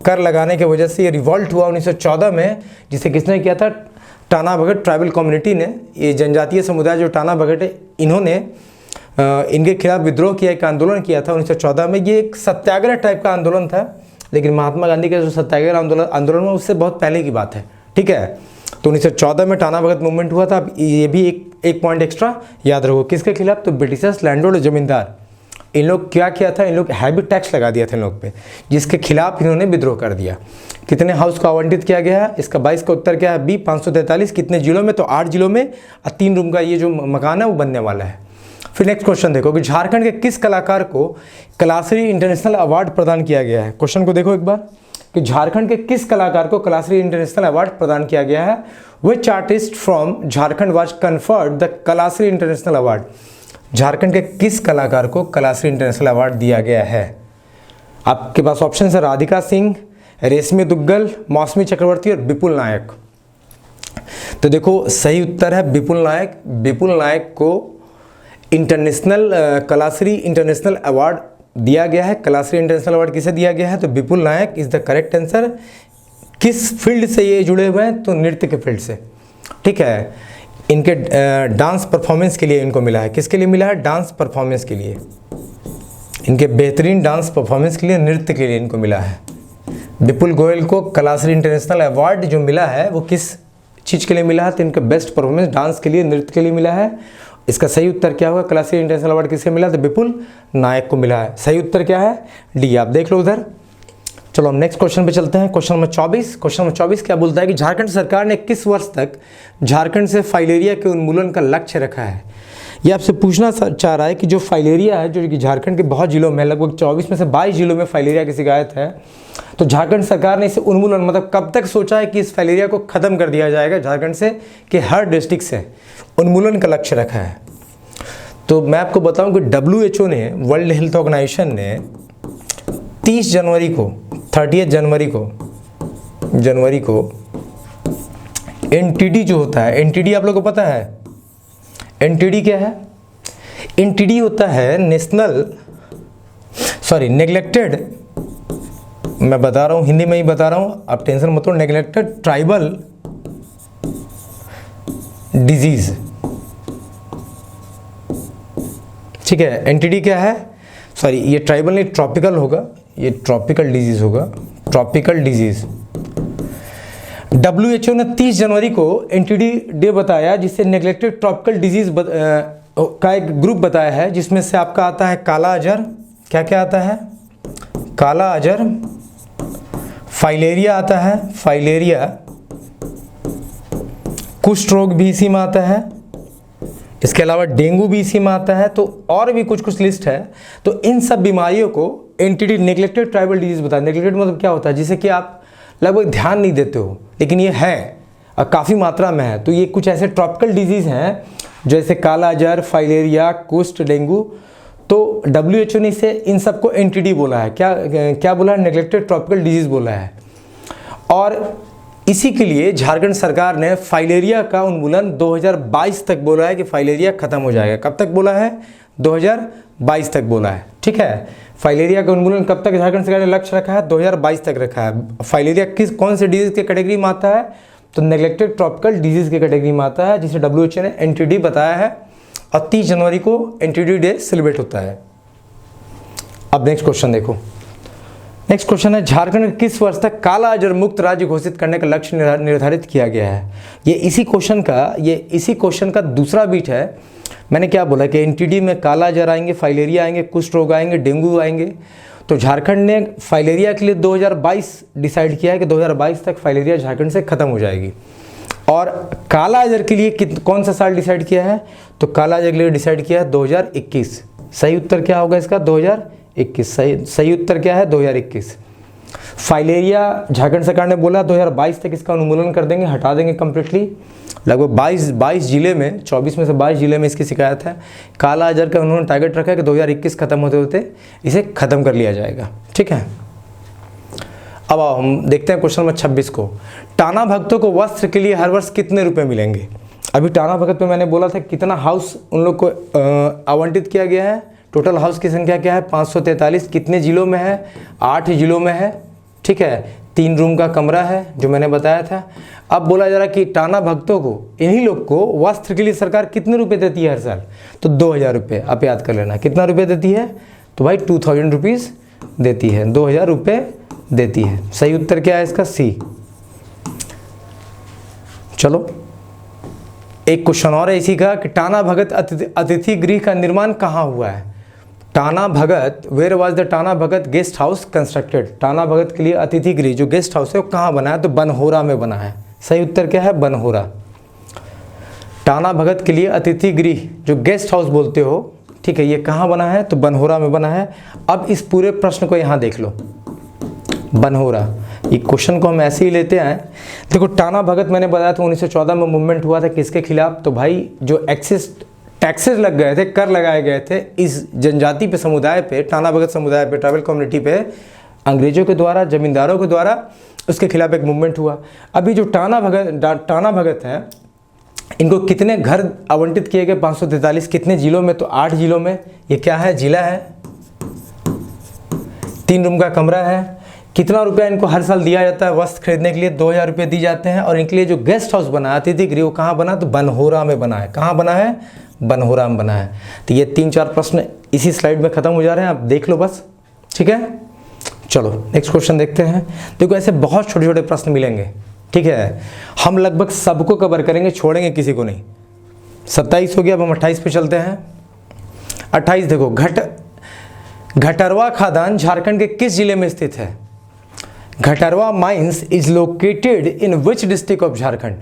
कर लगाने की वजह से ये रिवॉल्ट हुआ 1914 में, जिसे किसने किया था? टाना भगत ट्राइबल कम्युनिटी ने। ये जनजातीय समुदाय जो टाना भगत है, इन्होंने इनके खिलाफ विद्रोह किया, एक आंदोलन किया था 1914 में। ये एक सत्याग्रह टाइप का आंदोलन था, लेकिन महात्मा गांधी का जो सत्याग्रह आंदोलन में उससे बहुत पहले की बात है। ठीक है, तो 1914 में टाना भगत मूवमेंट हुआ था। अब ये भी एक पॉइंट एक्स्ट्रा याद रखो, किसके खिलाफ? तो ब्रिटिशर्स, लैंडलॉर्ड और जमींदार। इन लोग क्या किया था? इन लोग हैवी टैक्स लगा दिया था इन लोग पे, जिसके खिलाफ इन्होंने विद्रोह कर दिया। कितने हाउस को आवंटित किया गया है? इसका 22 का उत्तर क्या है? बी, 543। कितने जिलों में? तो 8 जिलों में, और 3 रूम का ये जो मकान है वो बनने वाला है। फिर नेक्स्ट क्वेश्चन देखो कि झारखंड के किस कलाकार को कलाश्री इंटरनेशनल अवार्ड प्रदान किया गया है? क्वेश्चन को देखो एक बार कि झारखंड के किस कलाकार को कलाश्री इंटरनेशनल अवार्ड प्रदान किया गया है? Which artist from Jharkhand was conferred the Kalashree international award? Jharkhand के किस कलाकार को कलाश्री इंटरनेशनल अवार्ड दिया गया है? आपके पास ऑप्शन है राधिका सिंह, रेशमी दुग्गल, मौसमी चक्रवर्ती और विपुल नायक। तो देखो सही उत्तर है विपुल नायक। विपुल नायक को इंटरनेशनल कलाश्री इंटरनेशनल अवार्ड दिया गया है। कलाश्री इंटरनेशनल अवार्ड किसे दिया गया है? तो विपुल नायक इज द करेक्ट आंसर। किस फील्ड से ये जुड़े हुए हैं? तो नृत्य के फील्ड से। ठीक है, इनके डांस परफॉर्मेंस के लिए इनको मिला है। किसके लिए मिला है? डांस परफॉर्मेंस के लिए, इनके बेहतरीन डांस परफॉर्मेंस के लिए, नृत्य के लिए इनको मिला है। विपुल गोयल को कलाश्री इंटरनेशनल अवार्ड जो मिला है वो किस चीज़ के लिए मिला है? तो इनके बेस्ट परफॉर्मेंस डांस के लिए, नृत्य के लिए मिला है। इसका सही उत्तर क्या होगा? कलाश्री इंटरनेशनल अवार्ड किससे मिला? तो विपुल नायक को मिला है। सही उत्तर क्या है? डी। आप देख लो उधर। चलो हम नेक्स्ट क्वेश्चन पे चलते हैं। Question number 24। क्वेश्चन नंबर 24 क्या बोलता है कि झारखंड सरकार ने किस वर्ष तक झारखंड से फाइलेरिया के उन्मूलन का लक्ष्य रखा है? ये आपसे पूछना चाह रहा है कि जो फाइलेरिया है, जो कि झारखंड के बहुत जिलों में, लगभग 24 में से 22 जिलों में फाइलेरिया की शिकायत है, तो झारखंड सरकार ने इसे उन्मूलन, मतलब कब तक सोचा है कि इस फाइलेरिया को खत्म कर दिया जाएगा झारखंड से, कि हर डिस्ट्रिक्ट से उन्मूलन का लक्ष्य रखा है? तो मैं आपको बताऊं कि WHO ने, वर्ल्ड हेल्थ ऑर्गेनाइजेशन ने 30 जनवरी को, 30 जनवरी को NTD जो होता है, NTD आप लोगों को पता है? NTD क्या है? NTD होता है नेग्लेक्टेड, मैं बता रहा हूँ, हिंदी में ही बता रहा हूँ, आप टेंशन मत लो, नेग्लेक्टेड ट्राइबल डिजीज। ठीक है, NTD क्या है? सॉरी, ये ट्राइबल नहीं, ट्रॉपिकल होगा, ये ट्रॉपिकल डिजीज होगा, ट्रॉपिकल डिजीज। WHO ने 30 जनवरी को NTD डे बताया, जिससे नेग्लेक्टेड ट्रॉपिकल डिजीज का एक ग्रुप बताया है, जिसमें से आपका आता है काला अजहर, क्या क्या आता है? काला अजहर, फाइलेरिया आता है, फाइलेरिया, कुष्ठ रोग भी इसी में आता है, इसके अलावा डेंगू भी इसी में आता है, तो और भी कुछ लिस्ट है। तो इन सब बीमारियों को NTD नेग्लेक्टेड ट्राइबल डिजीज बताया। नेग्लेक्टेड मतलब क्या होता है? जिसे कि आप लगभग ध्यान नहीं देते हो, लेकिन ये है और काफ़ी मात्रा में है। तो ये कुछ ऐसे ट्रॉपिकल डिजीज़ हैं जैसे काला अजहर, फाइलेरिया, कुष्ठ, डेंगू। तो WHO ने इसे, इन सबको NTD बोला है। क्या बोला है? नेग्लेक्टेड ट्रॉपिकल डिजीज़ बोला है। और इसी के लिए झारखंड सरकार ने फाइलेरिया का उन्मूलन 2022 तक बोला है कि फाइलेरिया खत्म हो जाएगा। कब तक बोला है? 2022 तक बोला है। ठीक है, फाइलेरिया का उन्मूलन कब तक झारखंड सरकार ने लक्ष्य रखा है? 2022 तक रखा है। फाइलेरिया कौन से डिजीज के कैटेगरी में आता है? तो नेग्लेक्टेड ट्रॉपिकल डिजीज के कैटेगरी में आता है, जिसे WHO ने NTD बताया है, और 30 जनवरी को NTD डे सेलिब्रेट होता है। अब नेक्स्ट क्वेश्चन देखो, नेक्स्ट क्वेश्चन है, झारखंड को किस वर्ष तक काला अजर मुक्त राज्य घोषित करने का लक्ष्य निर्धारित किया गया है? ये इसी क्वेश्चन का दूसरा बीट है। मैंने क्या बोला कि एनटीडी में काला अजर आएंगे, फाइलेरिया आएंगे, कुष्ठ रोग आएंगे, डेंगू आएंगे। तो झारखंड ने फाइलेरिया के लिए 2022 डिसाइड किया है कि 2022 तक फाइलेरिया झारखंड से ख़त्म हो जाएगी। और काला अजर के लिए कौन सा साल डिसाइड किया है? तो काला अजर के लिए डिसाइड किया है 2021। सही उत्तर क्या होगा इसका? 2021। सही उत्तर क्या है? 2021। फाइलेरिया झारखंड सरकार ने बोला 2022 तक इसका उन्मूलन कर देंगे, हटा देंगे कम्प्लीटली। लगभग 22 जिले में, 24 में से 22 जिले में इसकी शिकायत है। काला अजर का उन्होंने टारगेट रखा है कि 2021 खत्म होते होते इसे ख़त्म कर लिया जाएगा। ठीक है, अब आओ हम देखते हैं क्वेश्चन नंबर 26 को। टाना भगतों को वस्त्र के लिए हर वर्ष कितने रुपए मिलेंगे? अभी टाना भगत में मैंने बोला था कितना हाउस उन लोग को आवंटित किया गया है। टोटल हाउस की संख्या क्या है? 543। कितने जिलों में है? 8 जिलों में है। ठीक है, 3 रूम का कमरा है जो मैंने बताया था। अब बोला जा रहा कि टाना भक्तों को, इन्हीं लोग को वस्त्र के लिए सरकार कितने रुपए देती है हर साल? तो 2000 रुपये। आप याद कर लेना कितना रुपये देती है? तो भाई 2000 रुपीज़ देती है, 2000 रुपये देती है। सही उत्तर क्या है इसका? सी। चलो एक क्वेश्चन और है इसी का कि टाना भगत अतिथि गृह का निर्माण कहाँ हुआ है? Tana Bhagat, where was the Tana Bhagat guest house constructed? Tana Bhagat के लिए अतिथि गृह जो गेस्ट हाउस है वो कहाँ बना है? तो बनहोरा में बना है। सही उत्तर क्या है? बनहोरा। टाना भगत के लिए अतिथि गृह जो गेस्ट हाउस बोलते हो, ठीक है, ये कहाँ बना है? तो बनहोरा में बना है। अब इस पूरे प्रश्न को यहाँ देख लो, बनहोरा। ये क्वेश्चन को हम ऐसे ही लेते हैं। देखो टाना भगत मैंने बताया था 1914 में मूवमेंट हुआ था, किसके खिलाफ? तो भाई जो एक्सेस टैक्सेस लग गए थे, कर लगाए गए थे इस जनजाति पे, समुदाय पे, टाना भगत समुदाय पे, ट्राइबल कम्युनिटी पे, अंग्रेजों के द्वारा, जमींदारों के द्वारा, उसके खिलाफ एक मूवमेंट हुआ। अभी जो टाना भगत हैं, इनको कितने घर आवंटित किए गए? 543। कितने जिलों में? तो 8 जिलों में। ये क्या है? जिला है। 3 रूम का कमरा है। कितना रुपया इनको हर साल दिया जाता है वस्त्र खरीदने के लिए? 2000 रुपये दी जाते हैं। और इनके लिए जो गेस्ट हाउस बना है, अतिथि गृह, वो कहाँ बना? तो बनहोरा में बना है। कहाँ बना है? बनहोरा में बना है। तो ये 3-4 प्रश्न इसी स्लाइड में खत्म हो जा रहे हैं, आप देख लो बस। ठीक है, चलो नेक्स्ट क्वेश्चन देखते हैं। देखो ऐसे बहुत छोटे छोटे प्रश्न मिलेंगे। ठीक है, हम लगभग सबको कवर करेंगे, छोड़ेंगे किसी को नहीं। 27 हो गया, अब हम 28 पे चलते हैं। 28 देखो, घटरवा खादान झारखंड के किस जिले में स्थित है? Ghatarwa mines is located in which district of Jharkhand?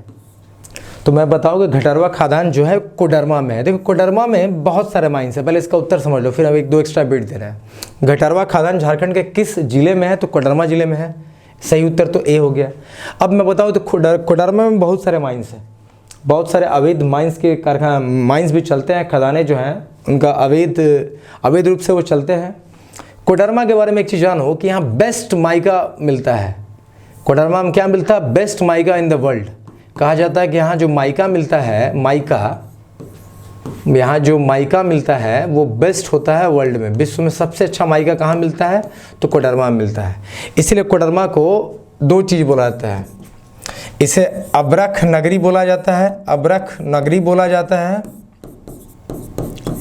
तो मैं बताऊंगा घटरवा खादान जो है कोडरमा में है। देखो कोडरमा में बहुत सारे माइंस है, पहले इसका उत्तर समझ लो, फिर हम 1-2 एक्स्ट्रा बिट दे रहे हैं। घटरवा खादान झारखंड के किस जिले में है? तो कोडरमा जिले में है। सही उत्तर तो ए हो गया। अब मैं बताऊँ तो कोडरमा में बहुत सारे माइंस हैं, बहुत सारे अवैध माइंस के कारखाना, माइंस भी चलते हैं, खदाने जो हैं उनका अवैध रूप से वो चलते हैं। कोडरमा के बारे में एक चीज़ जानो कि यहाँ बेस्ट माइका मिलता है। कोडरमा में क्या मिलता है? Best mica in the world. कहा जाता है कि यहाँ जो माइका मिलता है, यहाँ जो माइका मिलता है वो बेस्ट होता है वर्ल्ड में। विश्व में सबसे अच्छा माइका कहाँ मिलता है? तो कोडरमा में मिलता है। इसलिए कोडरमा को 2 चीज़ बोला जाता है, इसे अबरख नगरी बोला जाता है, अबरख नगरी बोला जाता है,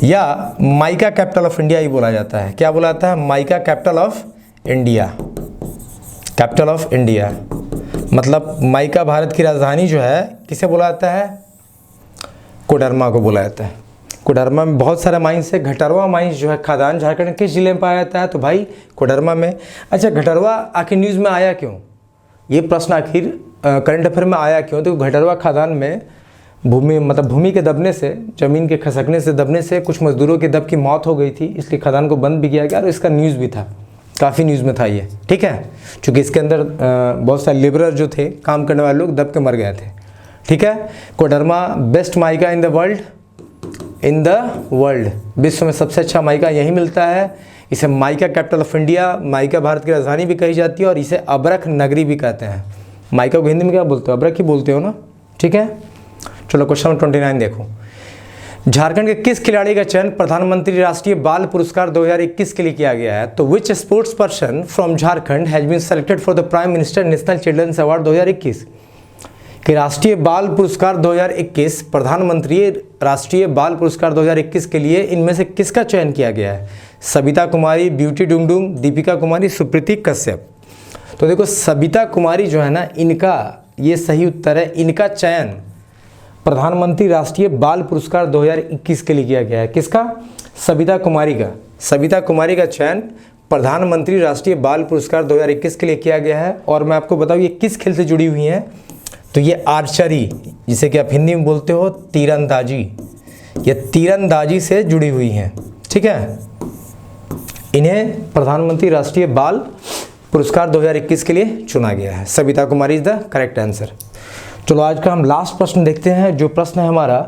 या माइका कैपिटल ऑफ इंडिया ही बोला जाता है। क्या बोला जाता है? Mica capital of India. Capital of India मतलब माइका भारत की राजधानी जो है किसे बोला जाता है? कोडरमा को बोला जाता है। कोडरमा में बहुत सारे माइंस है। घटरवा माइंस जो है खादान झारखंड किस जिले में पाया जाता है? तो भाई कोडरमा में। अच्छा, घटरवा आखिर न्यूज़ में आया क्यों? ये प्रश्न आखिर करंट अफेयर में आया क्यों? तो घटरवा खादान में भूमि के दबने से, जमीन के खसकने से, दबने से कुछ मजदूरों के दब की मौत हो गई थी, इसलिए खदान को बंद भी किया गया और इसका न्यूज़ भी था, काफ़ी न्यूज़ में था ये। ठीक है, क्योंकि इसके अंदर बहुत सारे लेबरर जो थे, काम करने वाले लोग दब के मर गए थे। ठीक है, Koderma best mica in the world, विश्व में सबसे अच्छा माइका यही मिलता है। इसे mica capital of India, mica Bharat की राजधानी भी कही जाती है और इसे अबरख नगरी भी कहते हैं। माइका को हिंदी में क्या बोलते हो? अबरख ही बोलते हो ना। ठीक है, चलो क्वेश्चन नंबर 29 देखो। झारखंड के किस खिलाड़ी का चयन प्रधानमंत्री राष्ट्रीय बाल पुरस्कार 2021 के लिए किया गया है? तो which sports person from Jharkhand has been selected for the prime minister national children's award 2021? कि राष्ट्रीय बाल पुरस्कार 2021, प्रधानमंत्री राष्ट्रीय बाल पुरस्कार 2021 के लिए इनमें से किसका चयन किया गया है? सबिता कुमारी, ब्यूटी डुंगडुंग, दीपिका कुमारी, सुप्रीति कश्यप। तो देखो सबिता कुमारी जो है ना, इनका ये सही उत्तर है। इनका चयन प्रधानमंत्री राष्ट्रीय बाल पुरस्कार 2021 के लिए किया गया है। किसका? सबिता कुमारी का। सबिता कुमारी का चयन प्रधानमंत्री राष्ट्रीय बाल पुरस्कार 2021 के लिए किया गया है। और मैं आपको बताऊँ ये किस खेल से जुड़ी हुई हैं, तो ये आर्चरी, जिसे कि आप हिंदी में बोलते हो तीरंदाजी, ये तीरंदाजी से जुड़ी हुई हैं। ठीक है, इन्हें प्रधानमंत्री राष्ट्रीय बाल पुरस्कार 2021 के लिए चुना गया है। सबिता कुमारी इज द करेक्ट आंसर। चलो आज का हम लास्ट प्रश्न देखते हैं। जो प्रश्न है हमारा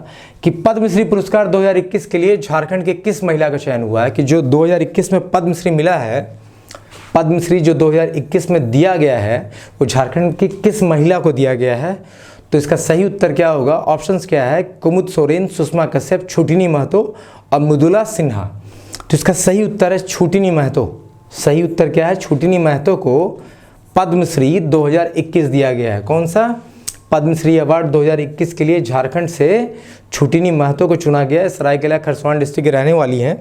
कि पद्मश्री पुरस्कार 2021 के लिए झारखंड के किस महिला का चयन हुआ है, कि जो 2021 में पद्मश्री मिला है, पद्मश्री जो 2021 में दिया गया है वो झारखंड की किस महिला को दिया गया है। तो इसका सही उत्तर क्या होगा? ऑप्शंस क्या है? कुमुद सोरेन, सुषमा कश्यप, छुटिनी महतो और मृदुला सिन्हा। तो इसका सही उत्तर है छुटिनी महतो। सही उत्तर क्या है? छुटिनी महतो को पद्मश्री 2021 दिया गया है। कौन सा? पद्मश्री अवार्ड 2021 के लिए झारखंड से छुटिनी महतो को चुना गया है। सरायकेला खरसावां डिस्ट्रिक्ट की रहने वाली हैं।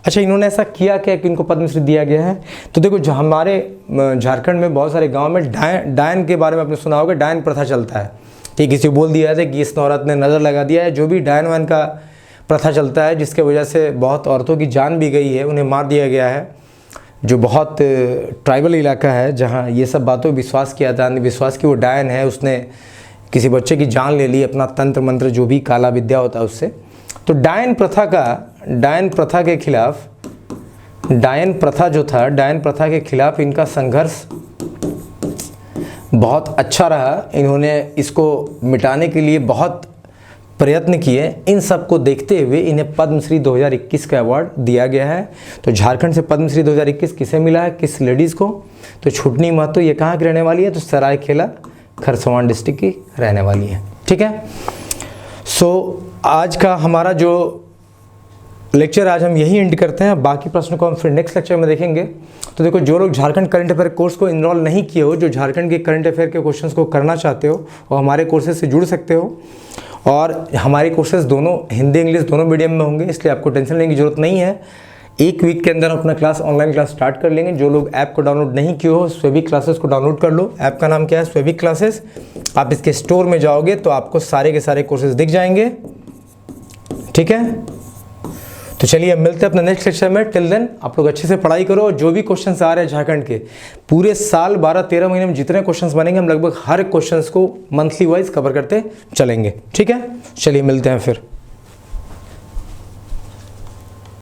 अच्छा, इन्होंने ऐसा किया क्या कि इनको पद्मश्री दिया गया है? तो देखो जो हमारे झारखंड में बहुत सारे गांव में डायन के बारे में आपने सुना होगा, डायन प्रथा चलता है कि किसी को बोल दिया जाए कि इस औरत ने नज़र लगा दिया है। जो भी डायन वायन का प्रथा चलता है जिसके वजह से बहुत औरतों की जान भी गई है, उन्हें मार दिया गया है। जो बहुत ट्राइबल इलाका है जहाँ ये सब बातों विश्वास किया था, अंधविश्वास की वो डायन है, उसने किसी बच्चे की जान ले ली अपना तंत्र मंत्र जो भी काला विद्या होता है उससे। तो डायन प्रथा के खिलाफ, डायन प्रथा जो था, डायन प्रथा के खिलाफ इनका संघर्ष बहुत अच्छा रहा। इन्होंने इसको मिटाने के लिए बहुत प्रयत्न किए। इन सब को देखते हुए इन्हें पद्मश्री 2021 का अवार्ड दिया गया है। तो झारखंड से पद्मश्री 2021 किसे मिला है, किस लेडीज़ को? तो छुटनी महतो ये कहाँ की रहने वाली है? तो सरायकेला खरसावां डिस्ट्रिक्ट की रहने वाली है। ठीक है, सो आज का हमारा जो लेक्चर आज हम यही एंड करते हैं। बाकी प्रश्न को हम फिर नेक्स्ट लेक्चर में देखेंगे। तो देखो जो लोग झारखंड करंट अफेयर कोर्स को इनरोल नहीं किए हो, जो झारखंड के करंट अफेयर के क्वेश्चंस को करना चाहते हो, वो हमारे कोर्सेज से जुड़ सकते हो। और हमारे कोर्सेज दोनों हिंदी इंग्लिश दोनों मीडियम में होंगे, इसलिए आपको टेंशन लेने की जरूरत नहीं है। एक वीक के अंदर अपना क्लास ऑनलाइन क्लास स्टार्ट कर लेंगे। जो लोग ऐप को डाउनलोड नहीं किए हो, स्वेबिक क्लासेस को डाउनलोड कर लो। ऐप का नाम क्या है? स्वेबिक क्लासेस। आप इसके स्टोर में जाओगे तो आपको सारे के सारे कोर्सेज दिख जाएंगे। ठीक है, तो चलिए अब मिलते हैं अपने नेक्स्ट लेक्चर में। टिल देन आप लोग अच्छे से पढ़ाई करो। जो भी क्वेश्चंस आ रहे हैं झारखंड के, पूरे साल 12-13 महीने में जितने क्वेश्चंस बनेंगे हम लगभग हर क्वेश्चंस को मंथली वाइज कवर करते चलेंगे। ठीक है, चलिए मिलते हैं फिर।